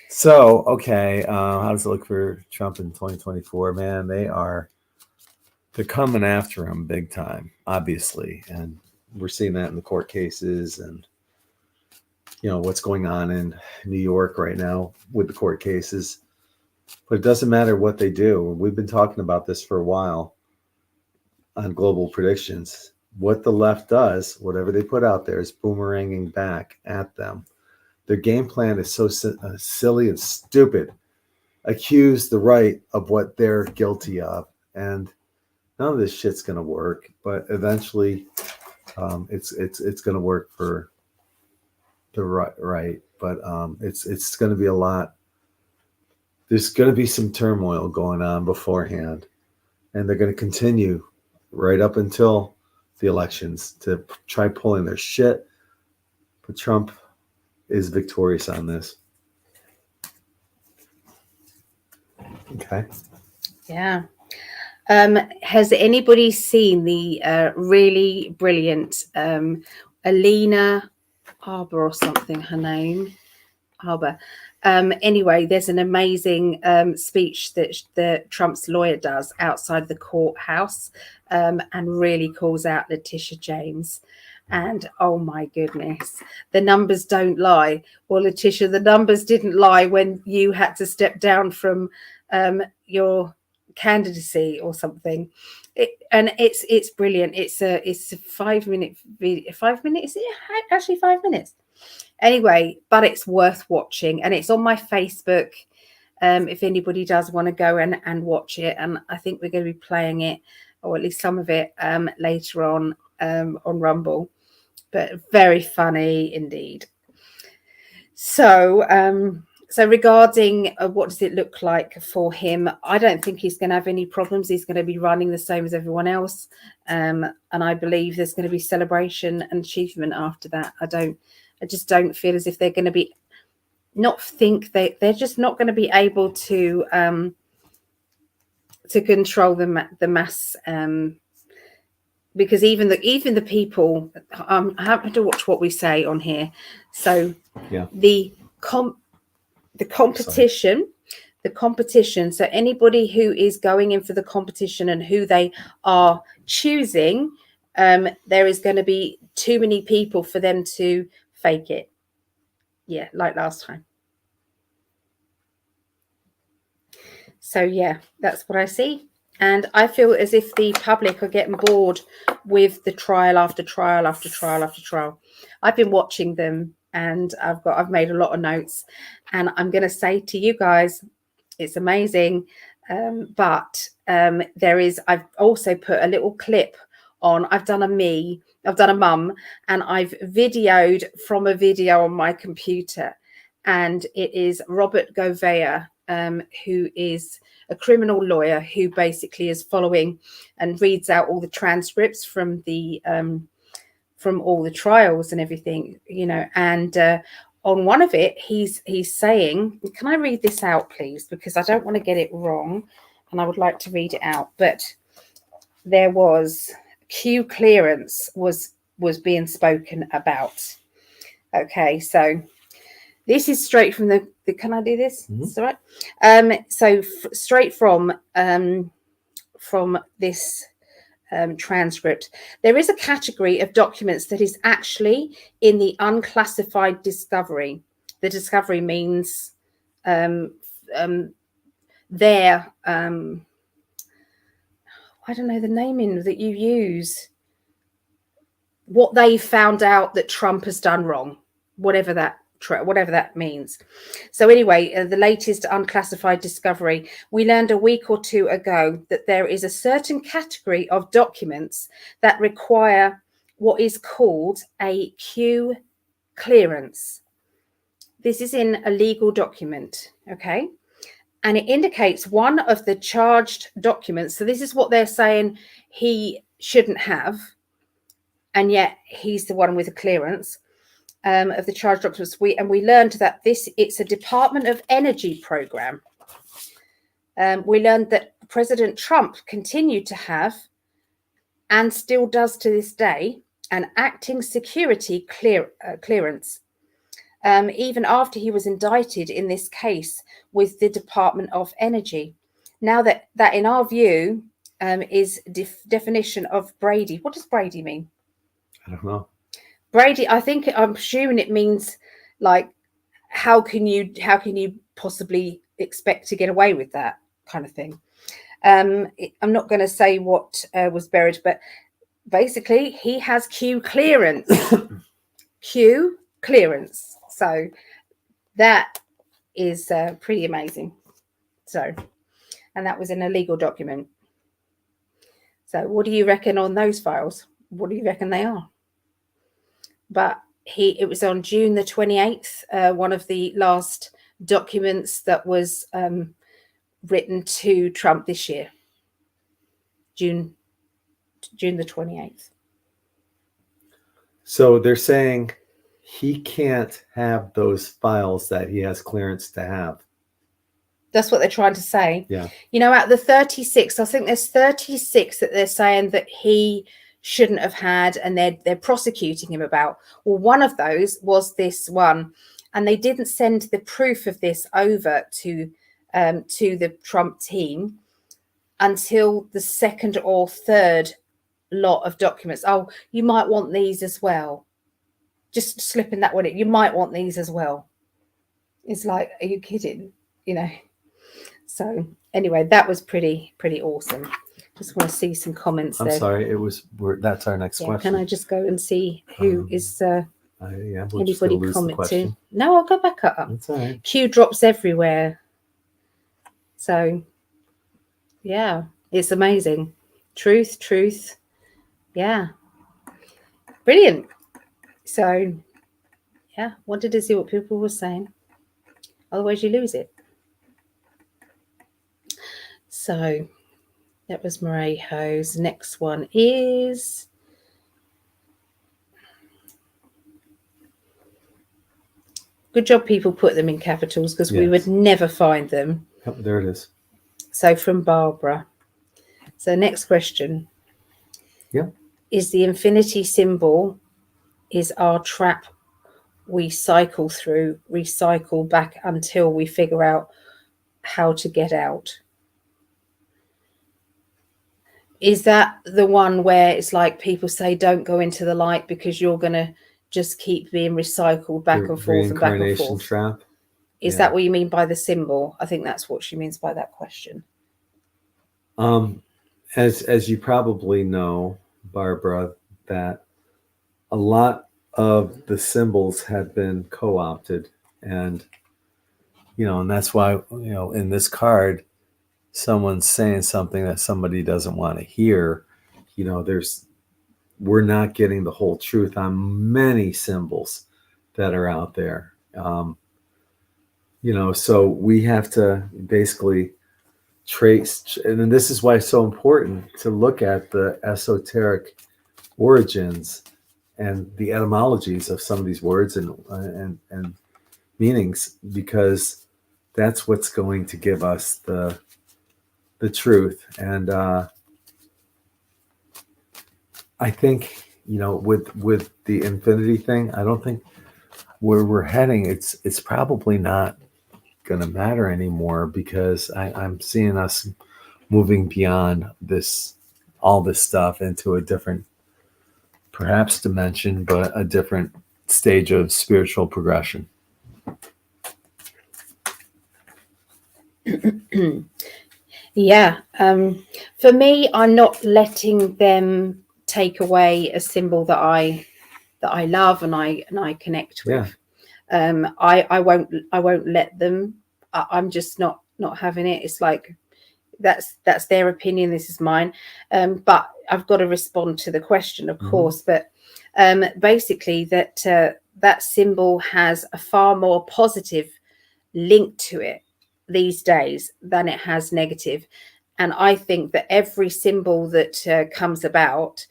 So, okay, how does it look for Trump in 2024? Man, they're coming after him big time, obviously, and we're seeing that in the court cases and what's going on in New York right now with the court cases. But it doesn't matter what they do. We've been talking about this for a while on Global Predictions. What the left does, whatever they put out there, is boomeranging back at them. Their game plan is so silly and stupid. Accuse the right of what they're guilty of. And none of this shit's going to work. But eventually, it's going to work for the right. But it's going to be a lot. There's going to be some turmoil going on beforehand. And they're going to continue right up until the elections to try pulling their shit. But Trump is victorious on this. Okay. Yeah. Has anybody seen the really brilliant Alina Arbor or something, her name? Arbor. Anyway, there's an amazing speech that Trump's lawyer does outside the courthouse and really calls out Letitia James. And oh my goodness, the numbers don't lie. Well, Letitia, the numbers didn't lie when you had to step down from your candidacy or something. It's brilliant. It's a 5-minute video. 5 minutes? Is it actually 5 minutes? Anyway, but it's worth watching, and it's on my Facebook. If anybody does want to go and watch it, and I think we're going to be playing it, or at least some of it, later on Rumble. But very funny indeed. So regarding what does it look like for him, I don't think he's going to have any problems. He's going to be running the same as everyone else, and I believe there's going to be celebration and achievement after that. I just don't feel as if they're going to be they're just not going to be able to control the mass. Because even the people, I have to watch what we say on here. So yeah, the competition. So anybody who is going in for the competition and who they are choosing, there is going to be too many people for them to fake it. Yeah, like last time. So yeah, that's what I see. And I feel as if the public are getting bored with the trial after trial after trial after trial. I've been watching them and I've made a lot of notes. And I'm going to say to you guys, It's amazing. I've also put a little clip on. I've done a mum, and I've videoed from a video on my computer. And it is Robert Gouveia, who is a criminal lawyer who basically is following and reads out all the transcripts from all the trials and everything, and on one of it, he's saying, can I read this out, please? Because I don't want to get it wrong, and I would like to read it out. But there was Q clearance was being spoken about. Okay, so this is straight from the can I do this? Mm-hmm. Is that right? So straight from this transcript, there is a category of documents that is actually in the unclassified discovery. The discovery means I don't know the naming that you use, what they found out that Trump has done wrong, whatever that means. So anyway, the latest unclassified discovery, we learned a week or two ago that there is a certain category of documents that require what is called a Q clearance. This is in a legal document, okay? And it indicates one of the charged documents. So this is what they're saying he shouldn't have, and yet he's the one with a clearance. Of the charged documents, we learned that it's a Department of Energy program. We learned that President Trump continued to have, and still does to this day, an acting security clearance, even after he was indicted in this case with the Department of Energy. Now that in our view is definition of Brady. What does Brady mean? I don't know. Brady, I'm assuming it means like, how can you possibly expect to get away with that kind of thing? I'm not going to say what was buried, but basically he has Q clearance. Q clearance. So that is pretty amazing. So, and that was in a legal document. So what do you reckon on those files? What do you reckon they are? But it was on June the 28th, one of the last documents that was written to Trump this year. June the 28th. So they're saying he can't have those files that he has clearance to have. That's what they're trying to say. Yeah. Out of the 36, I think there's 36 that they're saying that he shouldn't have had, and they're prosecuting him about. Well, one of those was this one, and they didn't send the proof of this over to the Trump team until the second or third lot of documents. Oh, you might want these as well. Just slipping that one in. You might want these as well. It's like, are you kidding? So anyway, that was pretty awesome. Just want to see some comments. I'm sorry, that's our next question. Can I just go and see who is anybody commenting? No, I'll go back up. That's all right. Q drops everywhere. So yeah, it's amazing. Truth. Yeah. Brilliant. So yeah, wanted to see what people were saying. Otherwise you lose it. So that was Marejo's. Next one is good job people put them in capitals, because we would never find them. Yep, there it is. So from Barbara. So next question. Yep. Is the infinity symbol is our trap we cycle back until we figure out how to get out? Is that the one where it's like people say, don't go into the light because you're going to just keep being recycled back and forth and back and forth? Trap. Is that what you mean by the symbol? I think that's what she means by that question. As you probably know, Barbara, that a lot of the symbols have been co-opted, and And that's why, in this card, someone's saying something that somebody doesn't want to hear. We're not getting the whole truth on many symbols that are out there. So we have to basically trace, and then this is why it's so important to look at the esoteric origins and the etymologies of some of these words and meanings, because that's what's going to give us the truth. And I think, with the infinity thing, I don't think where we're heading, it's probably not going to matter anymore, because I'm seeing us moving beyond all this stuff into a different, perhaps dimension, but a different stage of spiritual progression. Yeah. For me, I'm not letting them take away a symbol that I love and I connect with. Yeah. I won't let them. I'm just not having it. It's like that's their opinion. This is mine. But I've got to respond to the question, of course. But basically, that symbol has a far more positive link to it these days than it has negative. And I think that every symbol that comes about,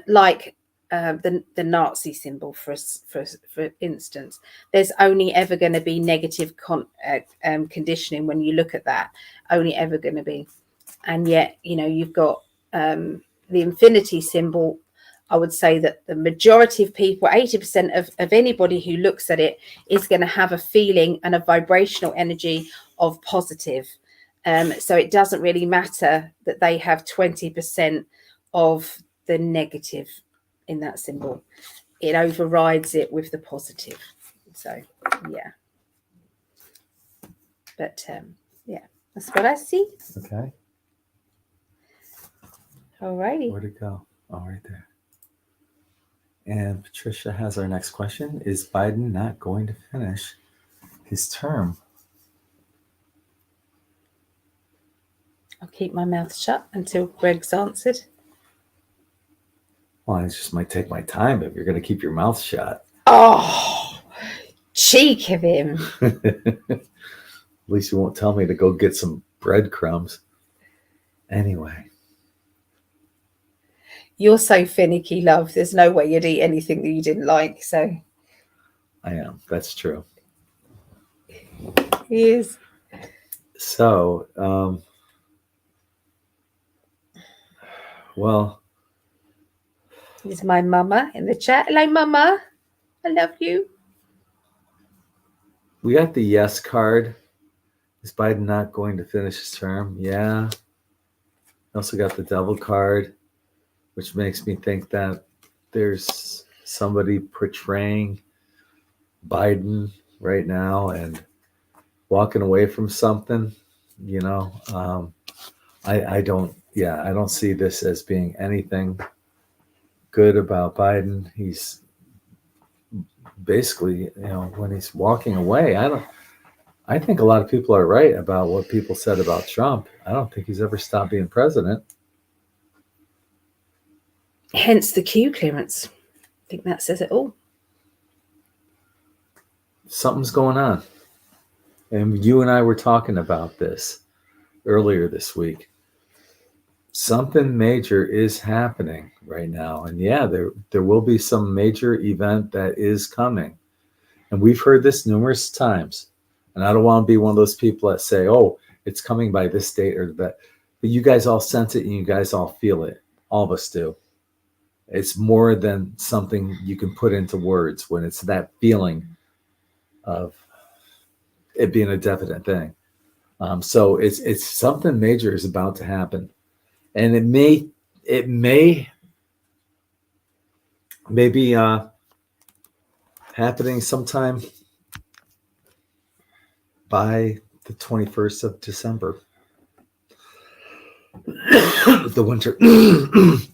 like the Nazi symbol, for instance, there's only ever going to be negative conditioning when you look at that, only ever going to be. And yet, you've got the infinity symbol. I would say that the majority of people, 80% of anybody who looks at it, is going to have a feeling and a vibrational energy of positive. So it doesn't really matter that they have 20% of the negative in that symbol. It overrides it with the positive. So, yeah. But, yeah, that's what I see. Okay. All righty. Where'd it go? Oh, right there. And Patricia has our next question. Is Biden not going to finish his term? I'll keep my mouth shut until Greg's answered. Well, I just might take my time if you're going to keep your mouth shut. Oh, cheek of him. At least you won't tell me to go get some breadcrumbs. Anyway. You're so finicky, love. There's no way you'd eat anything that you didn't like. So I am. That's true. He is. So, well. There's my mama in the chat. Hello, mama. I love you. We got the yes card. Is Biden not going to finish his term? Yeah. Also got the devil card, which makes me think that there's somebody portraying Biden right now and walking away from something, I don't see this as being anything good about Biden. He's basically, when he's walking away, I think a lot of people are right about what people said about Trump. I don't think he's ever stopped being president. Hence the Q clearance. I think that says it all. Something's going on. And you and I were talking about this earlier this week. Something major is happening right now. And yeah, there will be some major event that is coming. And we've heard this numerous times. And I don't want to be one of those people that say, oh, it's coming by this date or that. But you guys all sense it and you guys all feel it. All of us do. It's more than something you can put into words when it's that feeling of it being a definite thing. So it's something major is about to happen. And it may be happening sometime by the 21st of December. The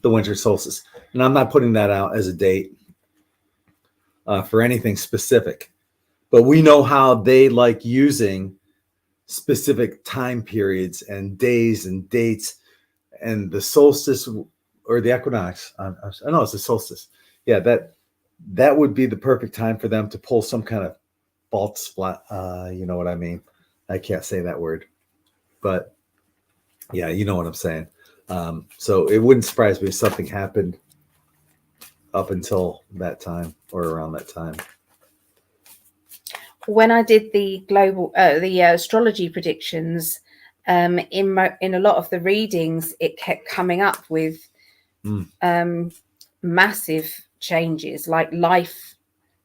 winter solstice. And I'm not putting that out as a date for anything specific, but we know how they like using specific time periods and days and dates, and the solstice or the equinox. I know it's the solstice. Yeah, that would be the perfect time for them to pull some kind of fault splat. You know what I mean? I can't say that word, but yeah, you know what I'm saying. So it wouldn't surprise me if something happened up until that time or around that time. When I did the astrology predictions, in a lot of the readings, it kept coming up with massive changes, like life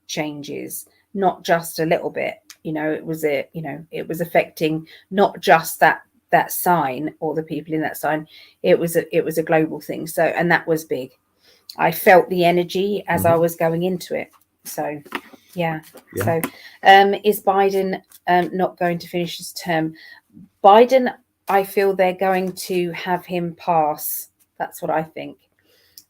changes, not just a little bit. It was affecting not just that sign or the people in that sign. It was a global thing. So, and that was big. I felt the energy as I was going into it. So, yeah. So, is Biden not going to finish his term? Biden, I feel they're going to have him pass. That's what I think.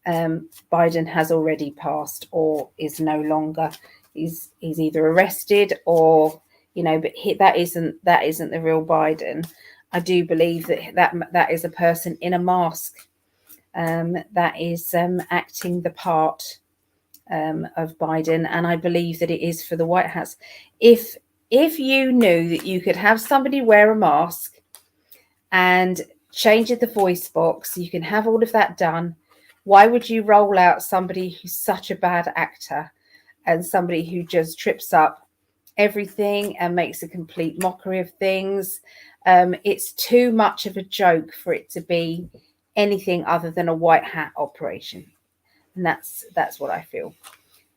Biden has already passed or is no longer. He's either arrested or, but that isn't the real Biden. I do believe that is a person in a mask that is acting the part of Biden, and I believe that it is for the White House. If you knew that you could have somebody wear a mask and change the voice box, you can have all of that done. Why would you roll out somebody who's such a bad actor and somebody who just trips up everything and makes a complete mockery of things? It's too much of a joke for it to be anything other than a white hat operation. And that's what I feel.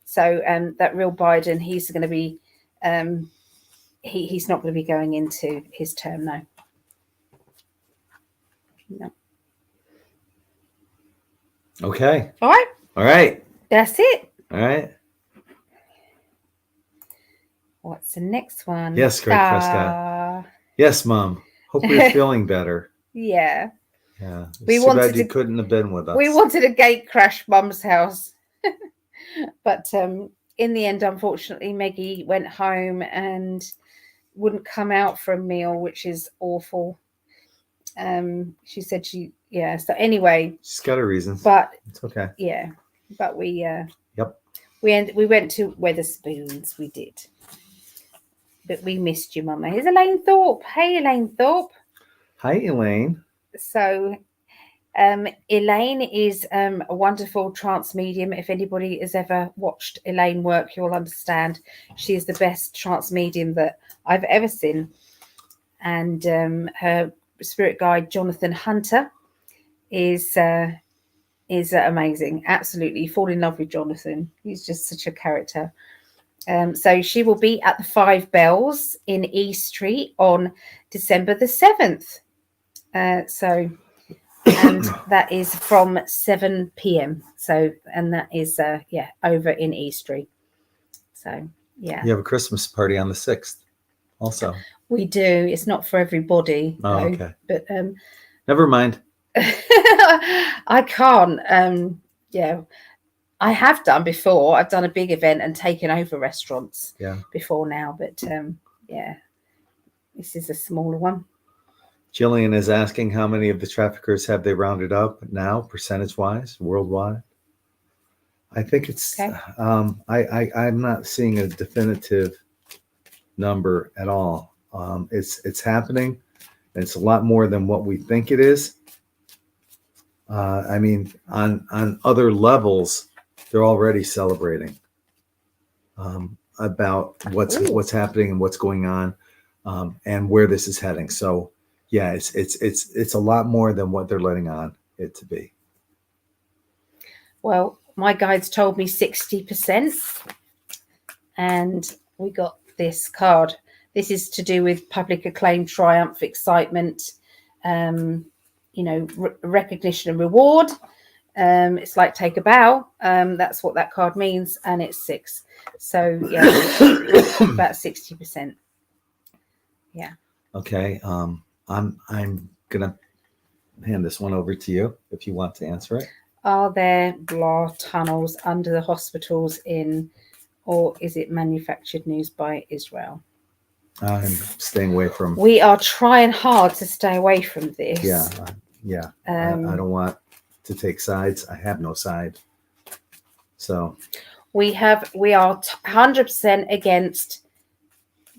So that real Biden, he's going to be, he's not going to be going into his term now. No. Okay. All right. All right. That's it. All right. What's the next one? Yes, Gregg Prescott. Yes, Mom. Hope you're feeling better. Yeah. Yeah. It's too bad you couldn't have been with us. We wanted a gate crash Mum's house. But in the end, unfortunately, Maggie went home and wouldn't come out for a meal, which is awful. She said so anyway. She's got her reasons. But it's okay. Yeah. But we Yep. We went to Weatherspoons, we did. But we missed you, Mama. Here's Elaine Thorpe. Hey, Elaine Thorpe. Hi, Elaine. So Elaine is a wonderful trance medium. If anybody has ever watched Elaine work, you'll understand she is the best trance medium that I've ever seen. And her spirit guide, Jonathan Hunter, is amazing. Absolutely. Fall in love with Jonathan. He's just such a character. So she will be at the 5 Bells in E Street on December the 7th. And that is from 7 p.m. So, and that is, over in E Street. So, yeah. You have a Christmas party on the 6th also. We do. It's not for everybody. Oh, though, okay. But never mind. I can't. I have done before. I've done a big event and taken over restaurants before now. But, this is a smaller one. Jillian is asking how many of the traffickers have they rounded up now, percentage-wise, worldwide? I think it's, okay. I'm not seeing a definitive number at all. It's happening. And it's a lot more than what we think it is. I mean, on other levels, they're already celebrating about what's happening and what's going on and where this is heading. So, yeah, it's a lot more than what they're letting on it to be. Well, my guides told me 60%, and we got this card. This is to do with public acclaim, triumph, excitement, recognition and reward. It's like take a bow. That's what that card means, and it's 6. So yeah, about 60%. Yeah. Okay. I'm gonna hand this one over to you if you want to answer it. Are there blah tunnels under the hospitals in or is it manufactured news by Israel? I'm staying away from. We are trying hard to stay away from this. Yeah. I don't want to take sides. I have no side. So we are 100% against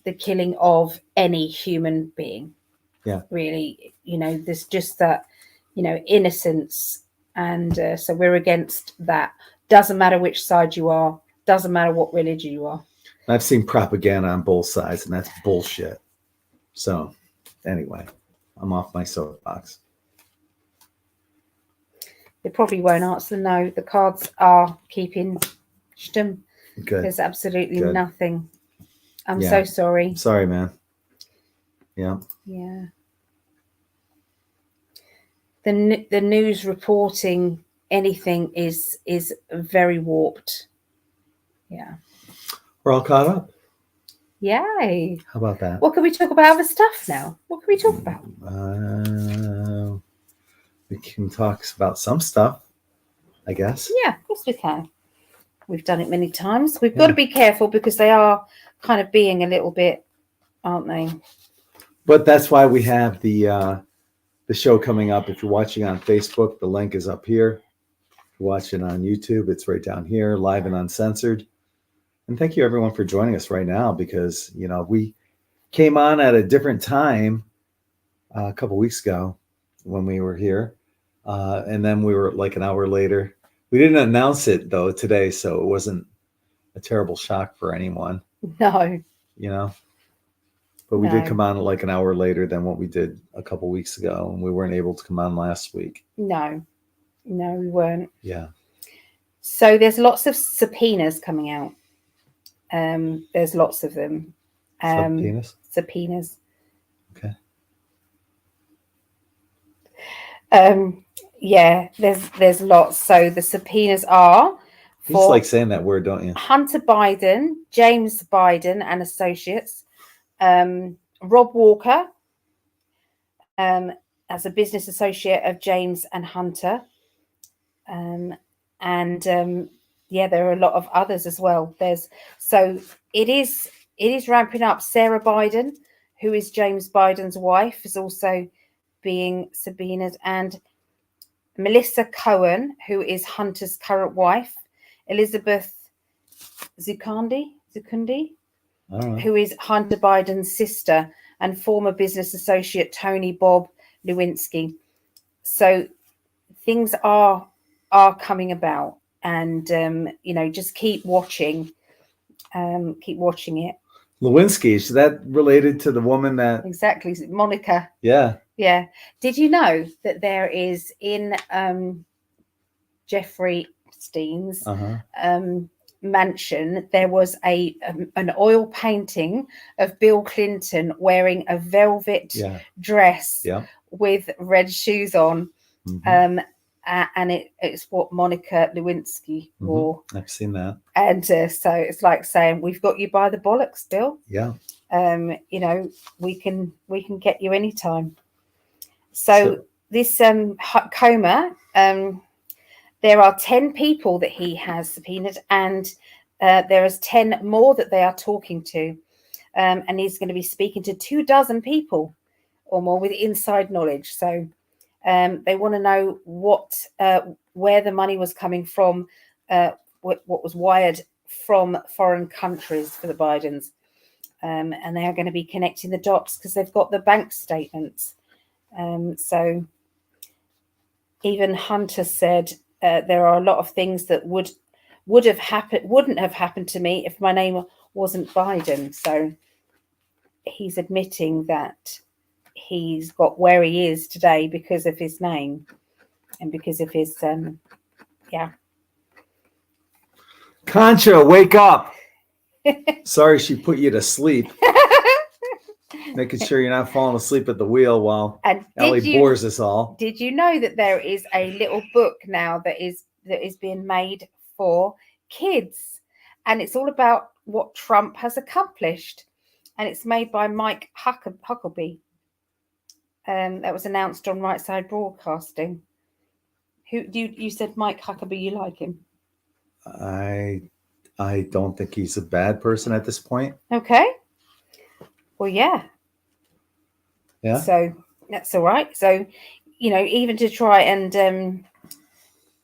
the killing of any human being. Yeah. Really, there's just that, innocence. And so we're against that. Doesn't matter which side you are. Doesn't matter what religion you are. I've seen propaganda on both sides, and that's bullshit. So anyway, I'm off my soapbox. They probably won't answer no. The cards are keeping stum. Good. There's absolutely Good. nothing. I'm Yeah. so sorry. I'm sorry, man. Yeah. Yeah. The news reporting anything is very warped. Yeah. We're all caught up. Yay. How about that? What can we talk about other stuff now? What can we talk about? We can talk about some stuff, I guess. Yeah, of course we can. We've done it many times. We've got to be careful because they are kind of being a little bit, aren't they? But that's why we have the show coming up. If you're watching on Facebook, the link is up here. If you're watching on YouTube, it's right down here, live and uncensored. And thank you, everyone, for joining us right now because, we came on at a different time a couple weeks ago when we were here. And then we were like an hour later. We didn't announce it, though, today, so it wasn't a terrible shock for anyone. No. But we did come on like an hour later than what we did a couple weeks ago, and we weren't able to come on last week. No, we weren't. Yeah. So there's lots of subpoenas coming out. There's lots of them. Subpoenas. Okay. Yeah, there's lots. So the subpoenas are You just like saying that word, don't you? Hunter Biden, James Biden and Associates, Rob Walker, as a business associate of James and Hunter, there are a lot of others as well. It is ramping up. Sarah Biden, who is James Biden's wife, is also being subpoenaed, and Melissa Cohen, who is Hunter's current wife, Elizabeth Zukundi, who is Hunter Biden's sister, and former business associate Tony Bob Lewinsky. So things are coming about, and just keep watching it. Lewinsky, is that related to the woman that Exactly, Monica? Yeah. Did you know that there is in Jeffrey Epstein's mansion, there was an oil painting of Bill Clinton wearing a velvet dress with red shoes on, and it's what Monica Lewinsky wore. I've seen that. And so it's like saying, we've got you by the bollocks, Bill. Yeah. We can get you anytime. So this coma, there are 10 people that he has subpoenaed, and there is 10 more that they are talking to. And he's going to be speaking to 24 people or more with inside knowledge. So they want to know where the money was coming from, what was wired from foreign countries for the Bidens. And they are going to be connecting the dots because they've got the bank statements. So even Hunter said there are a lot of things that wouldn't have happened to me if my name wasn't Biden. So he's admitting that he's got where he is today because of his name and because of his Concha, wake up. Sorry she put you to sleep. Making sure you're not falling asleep at the wheel while Ellie bores us all. Did you know that there is a little book now that is being made for kids, and it's all about what Trump has accomplished, and it's made by Mike Huckabee. That was announced on Right Side Broadcasting. Who you said Mike Huckabee? You like him? I I don't think he's a bad person at this point. Okay. Well, yeah. Yeah. So that's all right. So, even to try and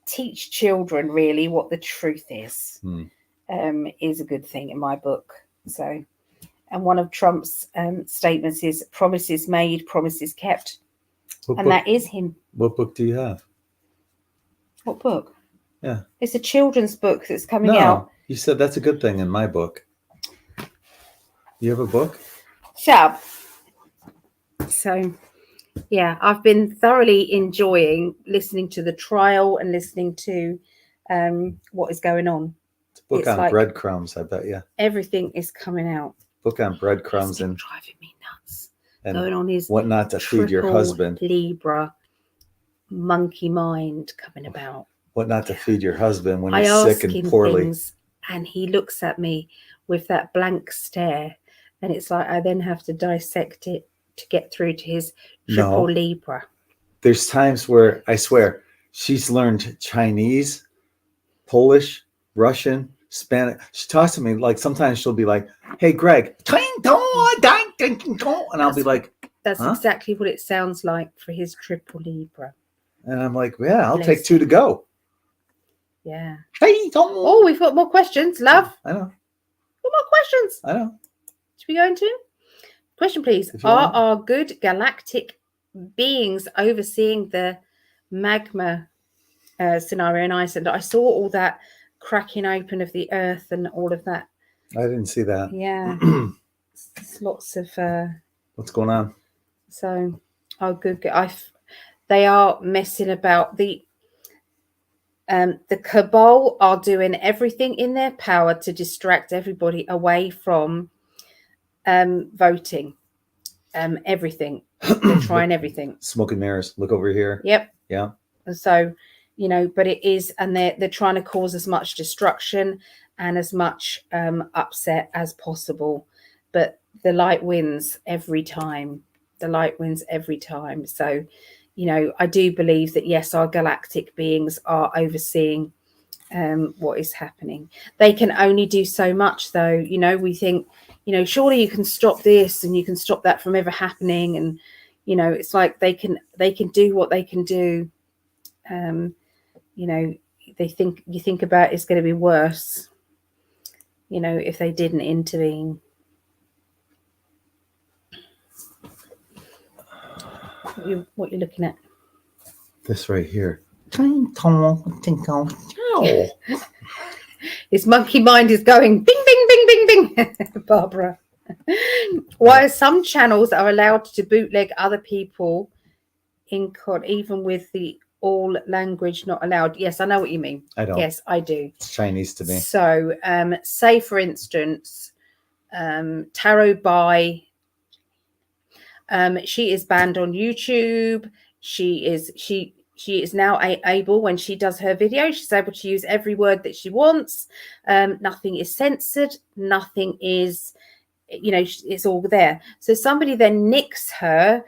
teach children really what the truth is a good thing in my book. So, and one of Trump's statements is promises made, promises kept. That is him. What book do you have? What book? Yeah. It's a children's book that's coming out. You said that's a good thing in my book. You have a book? Shut up. So, yeah, I've been thoroughly enjoying listening to the trial and listening to what is going on. It's a book on breadcrumbs, I bet you. Everything is coming out. Book on breadcrumbs and driving me nuts. And going on his what not to feed your husband. Libra monkey mind coming about. What not to feed your husband when he's sick and poorly. Things, and he looks at me with that blank stare, and it's like I then have to dissect it to get through to his triple Libra. There's times where I swear she's learned Chinese, Polish, Russian, Spanish. She talks to me like sometimes she'll be like, "Hey, Greg," and I'll be like, "That's exactly what it sounds like for his triple Libra." And I'm like, "Yeah, I'll take 2 to go." Yeah. Hey, oh, we've got more questions, love. I know. More questions. I know. Should we go into? Question, please. Are our good galactic beings overseeing the magma scenario in Iceland? I saw all that cracking open of the earth and all of that. I didn't see that. Yeah. There's lots of... What's going on? So, our good... they are messing about. The cabal are doing everything in their power to distract everybody away from voting. Everything. They're trying everything. Smoke and mirrors. Look over here. Yep. Yeah. So, but it is, and they're trying to cause as much destruction and as much upset as possible. But the light wins every time. The light wins every time. So, I do believe that, yes, our galactic beings are overseeing what is happening. They can only do so much, though. We think, surely you can stop this and you can stop that from ever happening. And, it's like they can do what they can do. You think about it's going to be worse, if they didn't intervene. What you're looking at? This right here. His monkey mind is going bing, bing, bing, bing, bing. Barbara. Why some channels are allowed to bootleg other people in COD, even with the all language not allowed? Yes, I know what you mean. I don't. Yes, I do. It's Chinese to me. So, say for instance, Tarot Bai. She is banned on YouTube. She is now able, when she does her video, she's able to use every word that she wants. Nothing is censored. Nothing is, it's all there. So somebody then nicks her,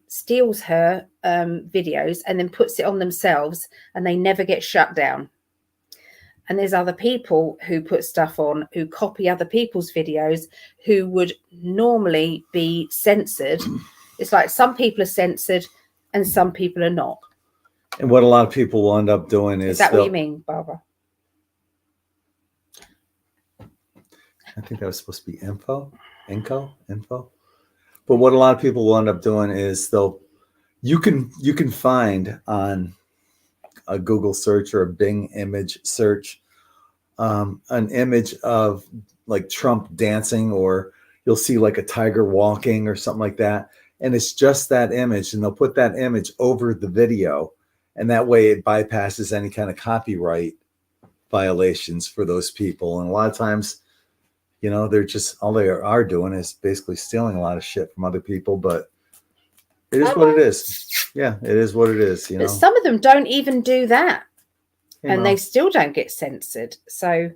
steals her videos and then puts it on themselves, and they never get shut down. And there's other people who put stuff on, who copy other people's videos, who would normally be censored. It's like some people are censored and some people are not. And what a lot of people will end up doing is... Is that what you mean, Barbara? I think that was supposed to be info. But what a lot of people will end up doing is you can find on a Google search or a Bing image search an image of like Trump dancing, or you'll see like a tiger walking or something like that. And it's just that image, and they'll put that image over the video. And that way it bypasses any kind of copyright violations for those people. And a lot of times, they're just, all they are doing is basically stealing a lot of shit from other people. But it is what it is. Yeah, it is what it is. But some of them don't even do that. And they still don't get censored. So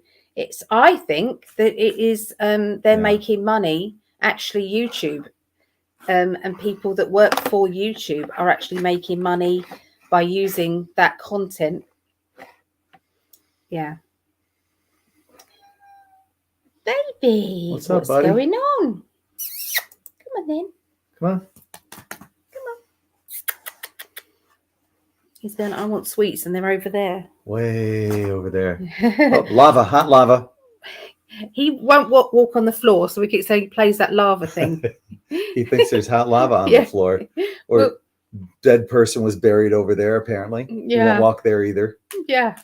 I think that it is, they're making money, actually, YouTube. And people that work for YouTube are actually making money by using that content. Yeah. Baby, What's up, what's buddy? going on? Come on then. Come on. He's going, I want sweets, and they're over there. Way over there. Oh, lava, hot lava. He won't walk on the floor, so we keep saying he plays that lava thing. He thinks there's hot lava on Yeah. the floor. Or Well, dead person was buried over there, apparently. He Yeah. won't walk there either. yeah.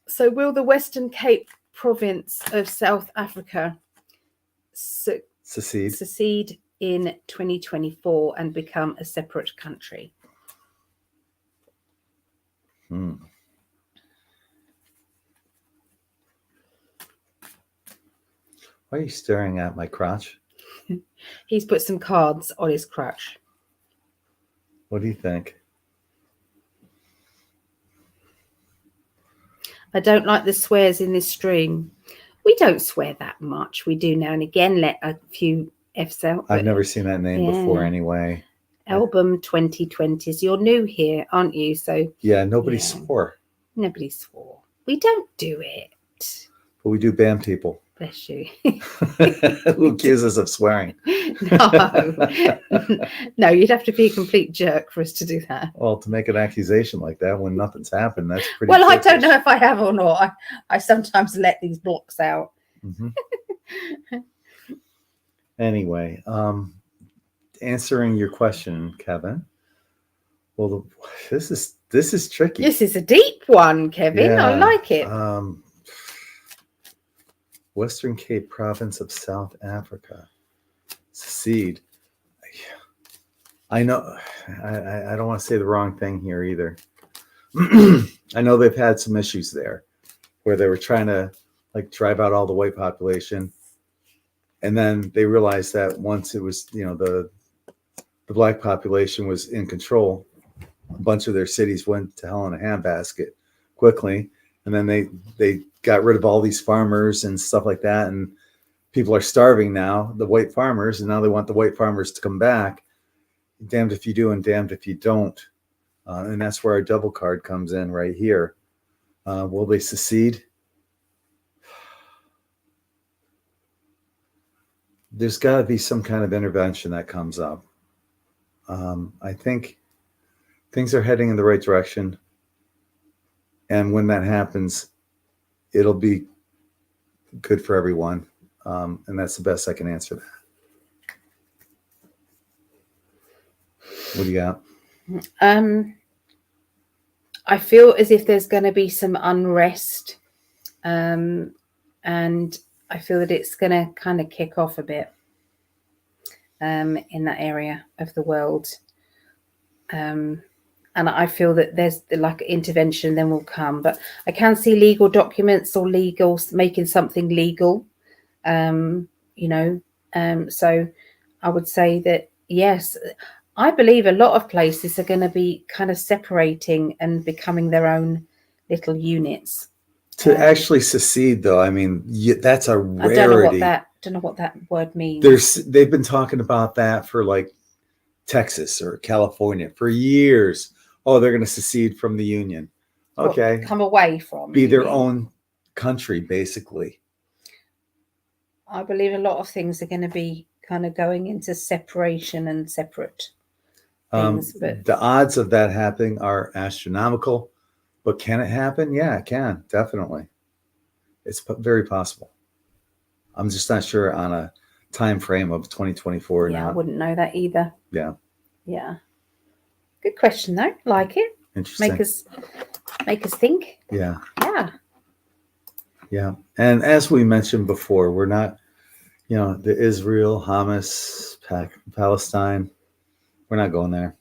So will the Western Cape province of South Africa Secede. secede in 2024 and become a separate country? Hmm. Why are you staring at my crotch? He's put some cards on his crutch. What do you think? I don't like the swears in this stream. We don't swear that much. We do now and again let a few F's out. I've never seen that name before anyway. Album 2020s. You're new here, aren't you? So Yeah, nobody Yeah. swore. nobody swore. We don't do it. But we do ban people Bless you. who accuse us of swearing. No. No, you'd have to be a complete jerk for us to do that. Well, to make an accusation like that when nothing's happened, that's pretty Well, I don't freakish. know if I have or not. I sometimes let these blocks out. Mhm. Anyway, answering your question, Kevin. Well, this is tricky. This is a deep one, Kevin. I Yeah, like it. Western Cape province of South Africa. Secede. I know. I don't want to say the wrong thing here either. I know they've had some issues there where they were trying to like drive out all the white population. And then they realized that once it was, the black population was in control, a bunch of their cities went to hell in a handbasket quickly. And then they got rid of all these farmers and stuff like that. And people are starving now, the white farmers, and now they want the white farmers to come back. Damned if you do and damned if you don't. And that's where our double card comes in right here. Will they secede? There's got to be some kind of intervention that comes up. I think things are heading in the right direction. And when that happens, it'll be good for everyone. And that's the best I can answer that. What do you got? I feel as if there's going to be some unrest. And I feel that it's going to kind of kick off a bit in that area of the world. And I feel that there's like intervention then will come. But I can see legal documents or making something legal. So I would say that, yes, I believe a lot of places are going to be kind of separating and becoming their own little units. To actually secede, though, I mean, that's a rarity. I don't know what that word means. They've been talking about that for like Texas or California for years. Oh, they're going to secede from the union. Okay, come away from. Be their own country, basically. I believe a lot of things are going to be kind of going into separation and separate things. But the odds of that happening are astronomical. But can it happen? Yeah, it can. Definitely. It's very possible. I'm just not sure on a time frame of 2024 now. I wouldn't know that either. Yeah. Good question, though. Like it. Interesting. Make us think. Yeah. Yeah. And as we mentioned before, we're not, the Israel, Hamas, Palestine. We're not going there.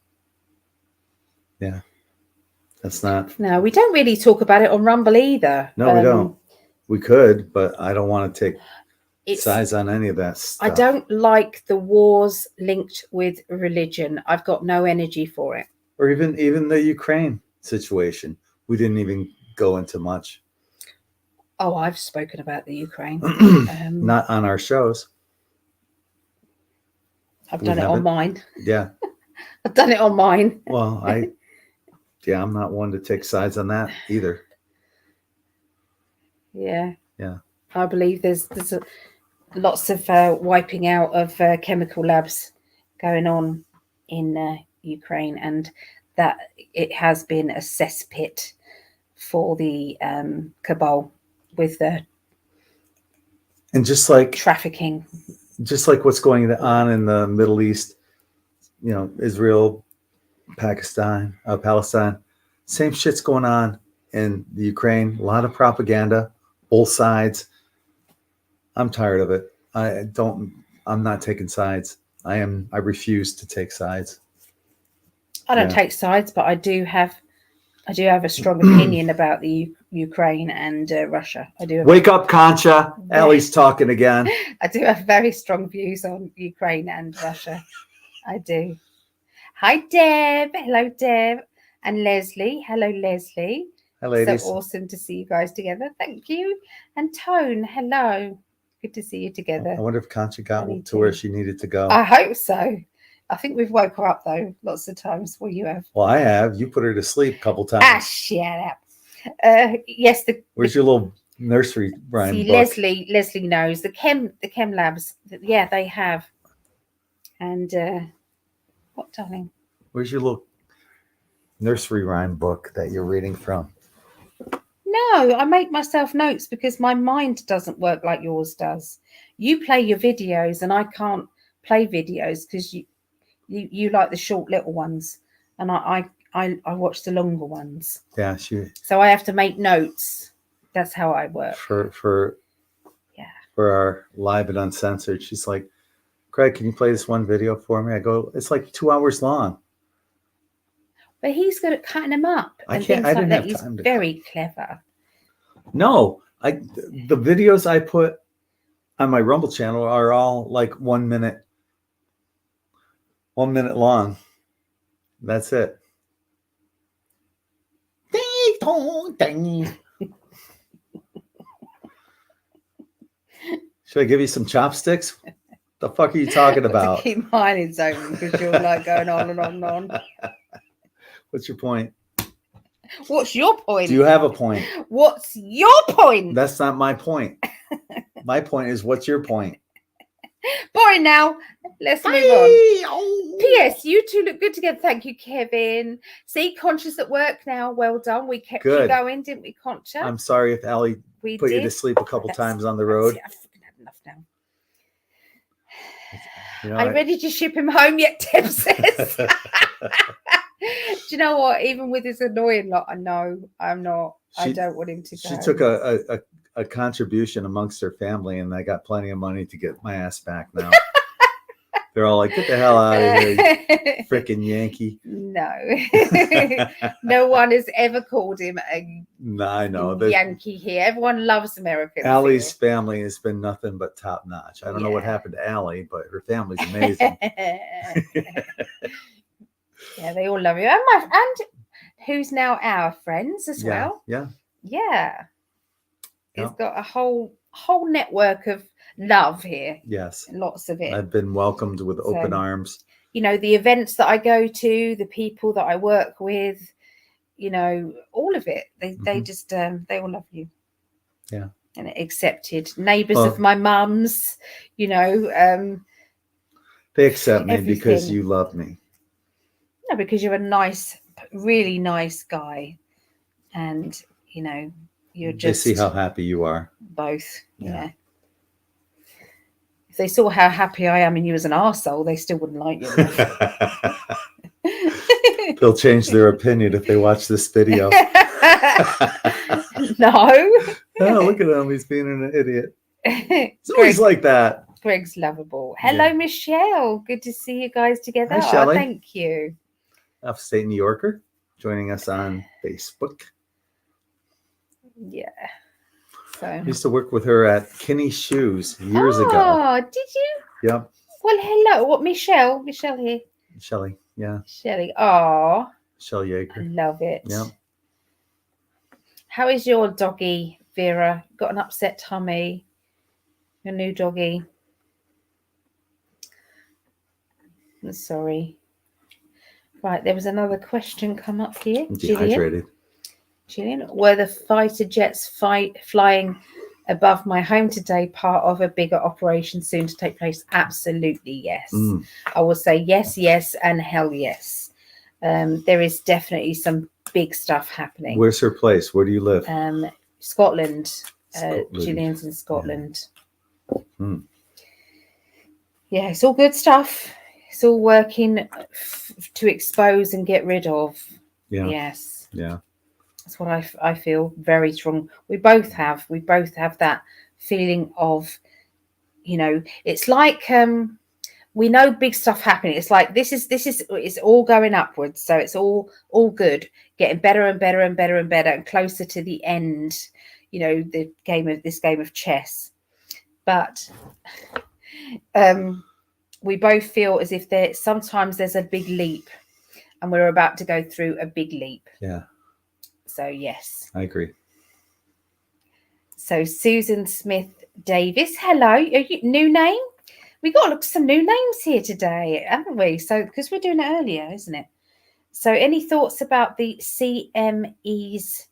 Yeah. That's not. No, we don't really talk about it on Rumble either. No, we don't. We could, but I don't want to take sides on any of that stuff. I don't like the wars linked with religion. I've got no energy for it. Or even the Ukraine situation. We didn't even go into much. Oh, I've spoken about the Ukraine. Not on our shows. I've done it on mine. Yeah. I've done it on mine. Well, I'm not one to take sides on that either. Yeah. I believe there's lots of wiping out of chemical labs going on in Ukraine, and that it has been a cesspit for the cabal with the And just like trafficking. what's going on in the Middle East, Israel, Palestine, same shit's going on in the Ukraine. A lot of propaganda, both sides. I'm tired of it. I'm not taking sides. I refuse to take sides. I don't take sides, but I do have a strong opinion about the Ukraine and Russia. I do. Wake up, Concha. Allie's talking again. I do have very strong views on Ukraine and Russia. I do. Hi, Deb. Hello, Deb. And Leslie. Hello, Leslie. Hi, ladies. So awesome to see you guys together. Thank you. And Tone. Hello. Good to see you together. I wonder if Concha got to where she needed to go. I hope so. I think we've woke her up, though, lots of times. Well, you have. Well, I have. You put her to sleep a couple times. Shut up. Yes. Where's your little nursery rhyme see, book? Leslie knows. The chem labs, yeah, they have. And what, darling? Where's your little nursery rhyme book that you're reading from? No, I make myself notes because my mind doesn't work like yours does. You play your videos and I can't play videos because you like the short little ones, and I watch the longer ones. Yeah, so I have to make notes. That's how I work. For our live and uncensored. She's like, Gregg, can you play this one video for me? I go, it's like 2 hours long. But he's good at cutting them up. I didn't have He's time to very clever. No, the videos I put on my Rumble channel are all like 1 minute. 1 minute long. That's it. Should I give you some chopsticks? The fuck are you talking about? Keep mine in zone because you're like going on and on and on. What's your point? What's your point? Do you have a point? What's your point? That's not my point. My point is, what's your point? Boring now. Let's move on. P.S. You two look good together. Thank you, Kevin. See, Concha's at work now. Well done. We kept you going, didn't we, Concha? I'm sorry if Allie put you to sleep a couple times on the road. I've had enough now. Are you ready to ship him home yet, Deb says? Do you know what? Even with his annoying lot, I know I'm not. I don't want him to go. She took a contribution amongst her family, and I got plenty of money to get my ass back now. They're all like, get the hell out of here, you freaking Yankee. No. No one has ever called him a Yankee here. Everyone loves Americans. Allie's family has been nothing but top notch. I don't know what happened to Allie, but her family's amazing. Yeah, they all love you. And who's now our friends as well. Yeah. It's got a whole network of love here. Yes. Lots of it. I've been welcomed with open arms. The events that I go to, the people that I work with, all of it. They just they all love you. Yeah. And accepted. Neighbours of my mum's, they accept me because you love me. No, because you're a nice, really nice guy. And, you're just... They see how happy you are. Both, yeah. If they saw how happy I am and you as an arsehole, they still wouldn't like you. They'll change their opinion if they watch this video. No. Oh, look at him. He's being an idiot. It's always like that. Gregg's lovable. Hello, Michelle. Good to see you guys together. Hi, Shelley. Thank you. Upstate New Yorker joining us on Facebook. Yeah. So I used to work with her at Kinney Shoes years ago. Oh, did you? Yep. Well, hello. What, Michelle? Michelle here. Shelley, yeah. Shelley. Oh. Shell Yeager. I love it. Yep. How is your doggy, Vera? Got an upset tummy? Your new doggy? I'm sorry. Right, there was another question come up here. Dehydrated. Gillian, were the fighter jets flying above my home today, part of a bigger operation soon to take place? Absolutely, yes. I will say yes, yes, and hell yes. There is definitely some big stuff happening. Where's her place? Where do you live? Scotland. Scotland. Gillian's in Scotland. Yeah. Yeah, it's all good stuff. It's all working to expose and get rid of. Yeah. Yes. Yeah. That's what I feel very strong. We both have that feeling of, it's like we know big stuff happening. It's like this is it's all going upwards. So it's all good, getting better and better and better and better and closer to the end, the game of chess. But we both feel as if sometimes there's a big leap and we're about to go through a big leap. Yeah. So yes. I agree. So Susan Smith Davis, hello. New name? We got some new names here today, haven't we? So because we're doing it earlier, isn't it? So any thoughts about the CMEs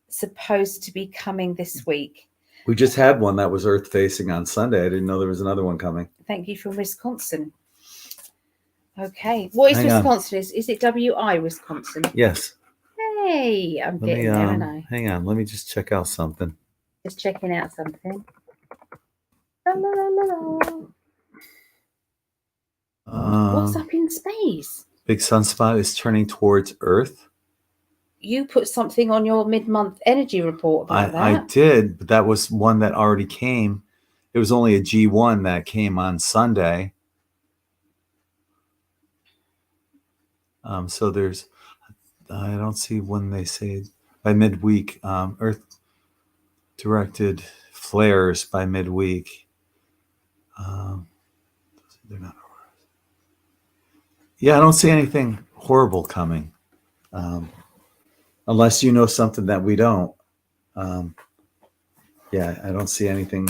supposed to be coming this week? We just had one that was Earth facing on Sunday. I didn't know there was another one coming. Thank you from Wisconsin. Okay. What is Wisconsin? Is it WI Wisconsin? Yes. Hey, I'm getting there, aren't I? Hang on. Let me just check out something. Just checking out something. La, la, la, la. What's up in space? Big sunspot is turning towards Earth. You put something on your mid-month energy report about that. I did, but that was one that already came. It was only a G1 that came on Sunday. So I don't see when they say by midweek. Earth directed flares by midweek. They're not. Yeah, I don't see anything horrible coming, unless you know something that we don't. Yeah, I don't see anything.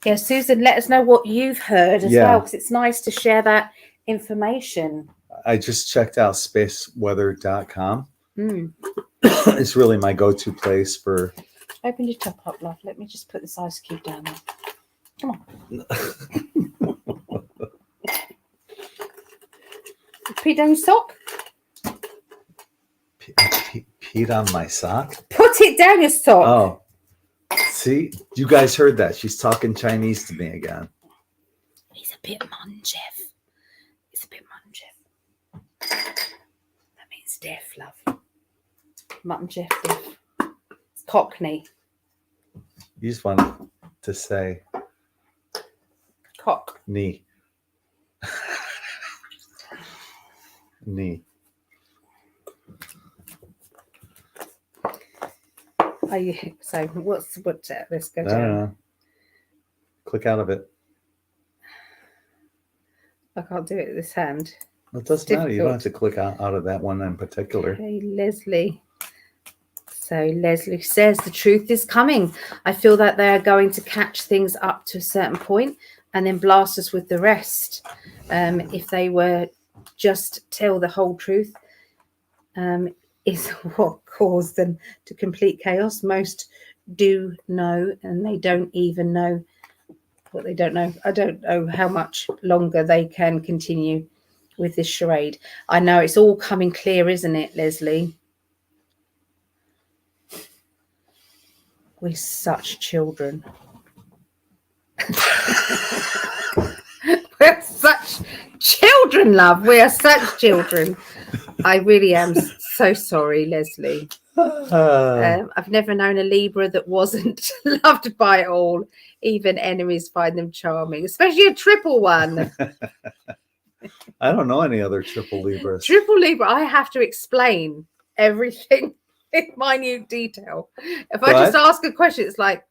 Yeah, Susan, let us know what you've heard as well, because it's nice to share that information. I just checked out spaceweather.com. It's really my go-to place for. Open your top up, love. Let me just put this ice cube down there. Come on. Put down your sock. Peed on my sock? Put it down your sock. Oh. See? You guys heard that. She's talking Chinese to me again. He's a bit munchef. He's a bit munchef. That means deaf, love. Munchef, deaf. It's Cockney. You just wanted to say cock. Knee. Knee. So what's that? Let's go I down. don't know. Click out of it. I can't do it with this hand. It doesn't matter. You don't have to click out of that one in particular. Hey, Leslie. So Leslie says the truth is coming. I feel that they are going to catch things up to a certain point and then blast us with the rest. If they were just tell the whole truth, is what caused them to complete chaos. Most do know, and they don't even know what they don't know. I don't know how much longer they can continue with this charade. I know it's all coming clear, isn't it, Leslie? We're such children. We're such children, love. We are such children. I really am so sorry, Leslie. I've never known a Libra that wasn't loved by all. Even enemies find them charming, especially a triple one. I don't know any other triple Libras. Triple Libra, I have to explain everything in minute detail. If I just ask a question, it's like,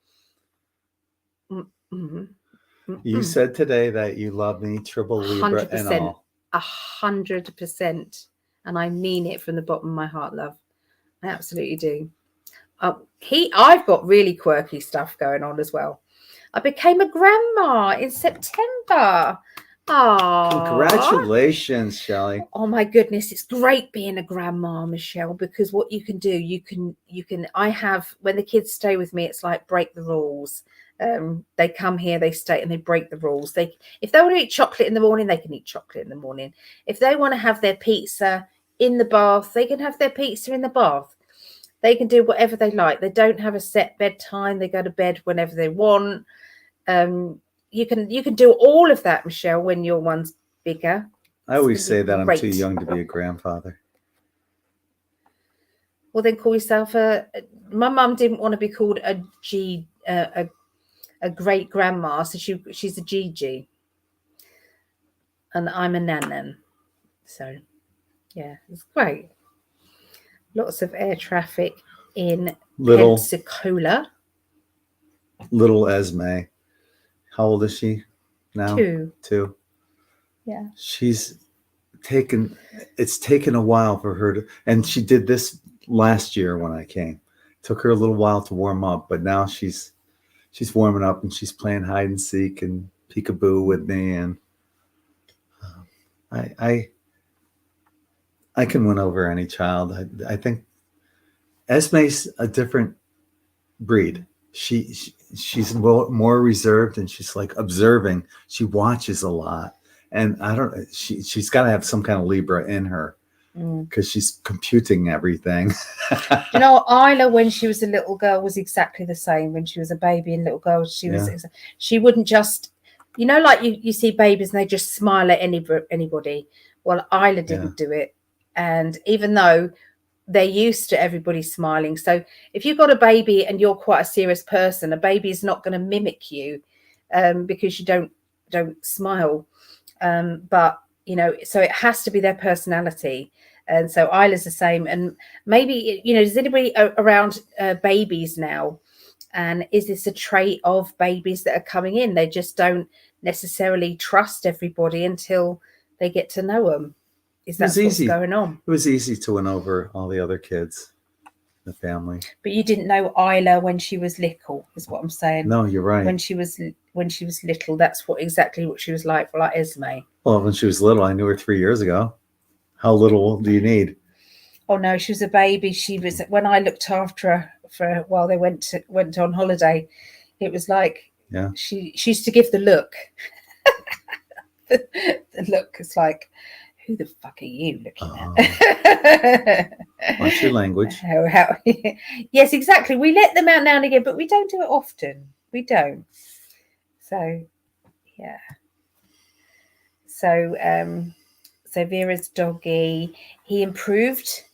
You said today that you love me, triple Libra 100%, and all. 100%. And I mean it from the bottom of my heart, love. I absolutely do. I've got really quirky stuff going on as well. I became a grandma in September. Oh, Congratulations, Shelley. Oh my goodness, it's great being a grandma, Michelle, because what you can do, you can I have, when the kids stay with me, it's like break the rules. They come here, they stay, and they break the rules. If they want to eat chocolate in the morning, they can eat chocolate in the morning. If they want to have their pizza in the bath, they can have their pizza in the bath. They can do whatever they like. They don't have a set bedtime. They go to bed whenever they want. You can do all of that, Michelle, when your one's bigger. I always say that great. I'm too young to be a grandfather. Well, then call yourself my mum didn't want to be called a great grandma, so she's a Gigi, and I'm a nan. So yeah, it's great. Lots of air traffic in Pensacola. Little Esme, how old is she now? 2. Yeah, it's taken a while for her to, and she did this last year when I came. It took her a little while to warm up, but now she's warming up and she's playing hide and seek and peekaboo with me, and I can win over any child. I think Esme's a different breed. She's more reserved, and she's like observing. She watches a lot, and she's got to have some kind of Libra in her, because she's computing everything. You know, Isla, when she was a little girl, was exactly the same. When she was a baby and little girl, she wouldn't just, like you see babies and they just smile at anybody. Well, Isla didn't do it, and even though they're used to everybody smiling. So if you've got a baby and you're quite a serious person, a baby is not going to mimic you because you don't smile. But, so it has to be their personality. And so Isla's the same. And maybe, does anybody around babies now? And is this a trait of babies that are coming in? They just don't necessarily trust everybody until they get to know them. Is that what's going on? It was easy to win over all the other kids, the family. But you didn't know Isla when she was little, is what I'm saying. No, you're right. When she was little, that's exactly what she was like Esme. Well, when she was little, I knew her 3 years ago. How little do you need? Oh no, she was a baby. She was, when I looked after her for a while, they went on holiday. It was like, she used to give the look. The look is like, who the fuck are you looking at? What's your language? Yes, exactly. We let them out now and again, but we don't do it often. We don't. So, yeah. So Vera's doggy, he improved.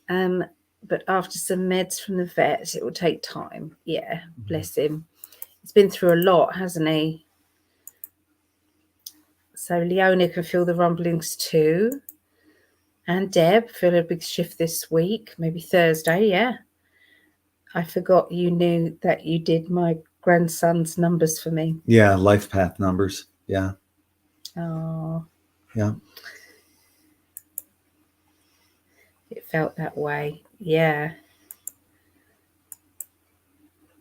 But after some meds from the vet, it will take time. Yeah, bless him. He's been through a lot, hasn't he? So Leona can feel the rumblings too. And Deb feel a big shift this week, maybe Thursday, yeah. I forgot you knew that you did my grandson's numbers for me. Yeah, life path numbers. Yeah. Oh. Yeah. It felt that way. Yeah.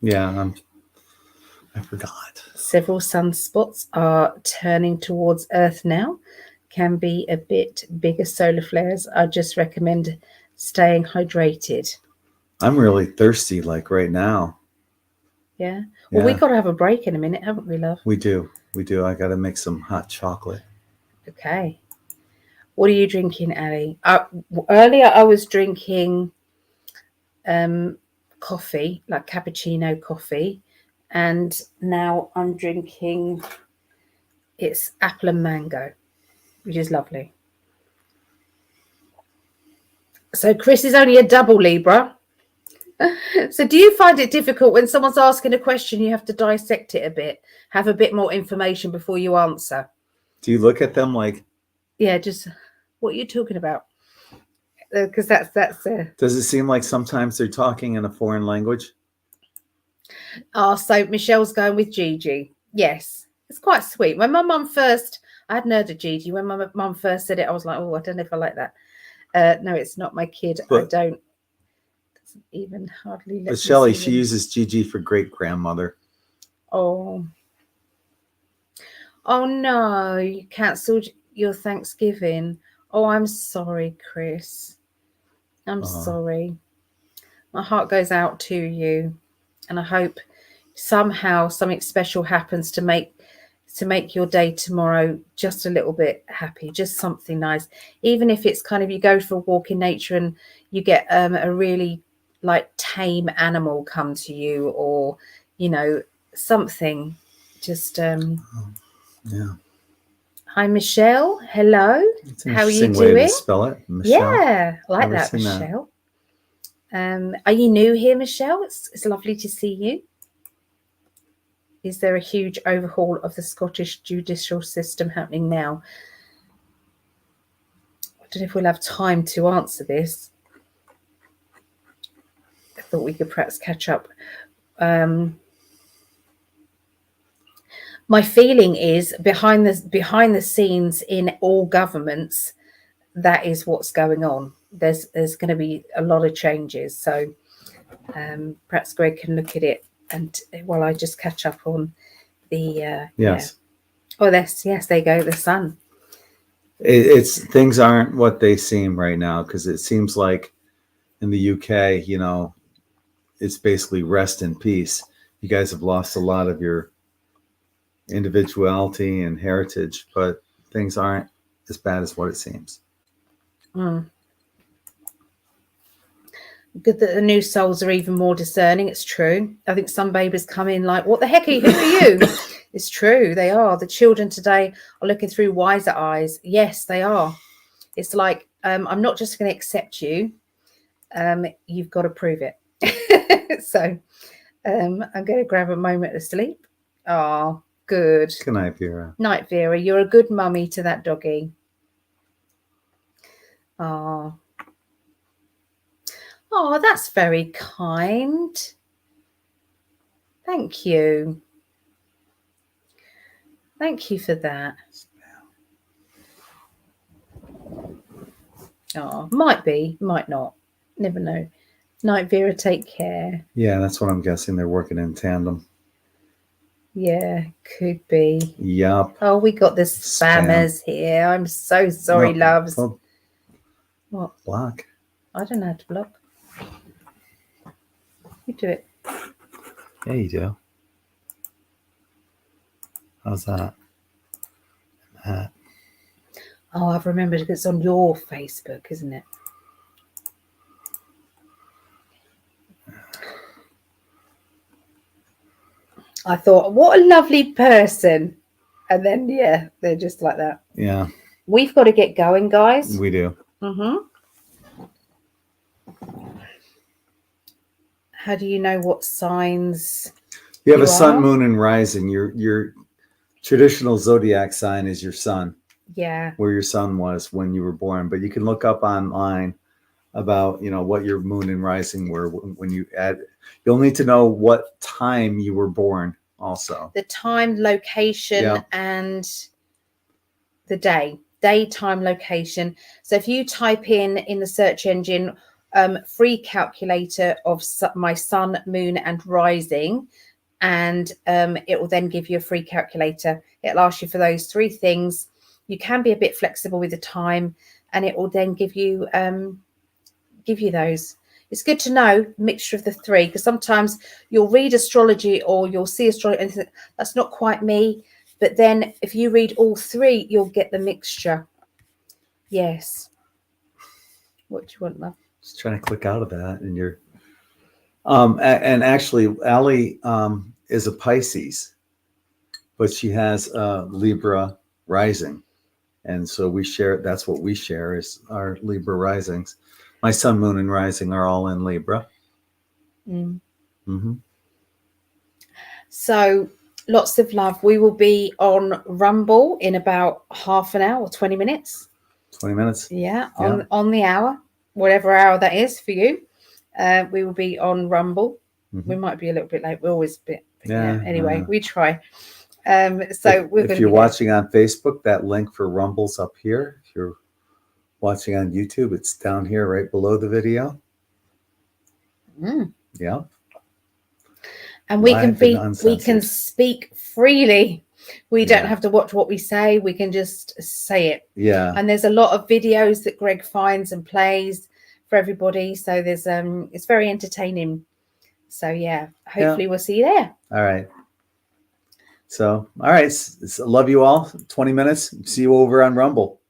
Yeah, I forgot. Several sunspots are turning towards Earth now. Can be a bit bigger solar flares. I just recommend staying hydrated. I'm really thirsty, like right now. Yeah. Well, we've got to have a break in a minute, haven't we, love? We do. I got to make some hot chocolate. Okay. What are you drinking, Ali? Earlier, I was drinking coffee, like cappuccino coffee. And now I'm drinking, it's apple and mango, which is lovely. So Chris is only a double Libra. So do you find it difficult when someone's asking a question, you have to dissect it a bit, have a bit more information before you answer? Do you look at them like... Yeah, just, what are you talking about? Because that's Does it seem like sometimes they're talking in a foreign language? Oh, so Michelle's going with Gigi. Yes, it's quite sweet. When my mum first, I hadn't heard of Gigi. When my mum first said it, I was like, oh, I don't know if I like that. No, it's not my kid. But, I don't. Doesn't even hardly. But Shelley, she uses Gigi for great grandmother. Oh. Oh no, you cancelled your Thanksgiving. Oh, I'm sorry, Chris. I'm sorry. My heart goes out to you, and I hope somehow something special happens to make your day tomorrow just a little bit happy, just something nice. Even if it's kind of you go for a walk in nature and you get a really like tame animal come to you, or something. Just Yeah. Hi, Michelle. Hello. It's an How are you interesting way doing? to spell it, Michelle. Yeah, I like Never that, seen that. Michelle. Are you new here, Michelle? It's lovely to see you. Is there a huge overhaul of the Scottish judicial system happening now? I don't know if we'll have time to answer this. I thought we could perhaps catch up. My feeling is behind the scenes in all governments, that is what's going on. There's going to be a lot of changes. So perhaps Greg can look at it, and while I just catch up on the yes. Yeah. Oh, yes, there you go, the sun. It's things aren't what they seem right now, because it seems like in the UK, it's basically rest in peace. You guys have lost a lot of your individuality and heritage, but things aren't as bad as what it seems. Good that the new souls are even more discerning. It's true. I think some babies come in like, what the heck are you? Who are you? It's true. They are. The children today are looking through wiser eyes. Yes, they are. It's like, I'm not just going to accept you. You've got to prove it. So I'm going to grab a moment of sleep. Oh, good. Good night, Vera. Night, Vera. You're a good mummy to that doggy. Oh. Oh, that's very kind. Thank you. Thank you for that. Oh, might be, might not. Never know. Night, Vera. Take care. Yeah, that's what I'm guessing. They're working in tandem. Yeah, could be. Yup. Oh, we got the spammers here. I'm so sorry, loves. Oh, What? block. I don't know how to block. You do it. Yeah, you do. How's that? Oh, I've remembered it's on your Facebook, isn't it? I thought, what a lovely person. And then, yeah, they're just like that. Yeah. We've got to get going, guys. We do. How do you know what signs you have a sun, moon, and rising? Your traditional zodiac sign is your sun. Yeah. Where your sun was when you were born. But you can look up online about, what your moon and rising were when you add. You'll need to know what time you were born also. The time, location, and the day. Daytime, location. So if you type in the search engine, free calculator of my sun, moon, and rising, and it will then give you a free calculator. It'll ask you for those three things. You can be a bit flexible with the time, and it will then give you those. It's good to know a mixture of the three, because sometimes you'll read astrology or you'll see astrology and think, that's not quite me. But then if you read all three, you'll get the mixture. Yes. What do you want, love? Just trying to click out of that, and you're and actually Allie is a Pisces, but she has Libra rising, and so we share. That's what we share, is our Libra risings. My sun, moon, and rising are all in Libra. So lots of love. We will be on Rumble in about half an hour or 20 minutes. 20 minutes. Yeah, on the hour, whatever hour that is for you. We will be on Rumble. We might be a little bit late. We're always a bit. Anyway, we try. So if you're watching on Facebook, that link for Rumble's up here. If you're watching on YouTube, it's down here right below the video. Yeah. And we can speak freely. We don't Yeah. have to watch what we say. We can just say it. Yeah. And there's a lot of videos that Gregg finds and plays for everybody. So there's it's very entertaining. So yeah, hopefully we'll see you there. All right. So, all right. Love you all. 20 minutes. See you over on Rumble.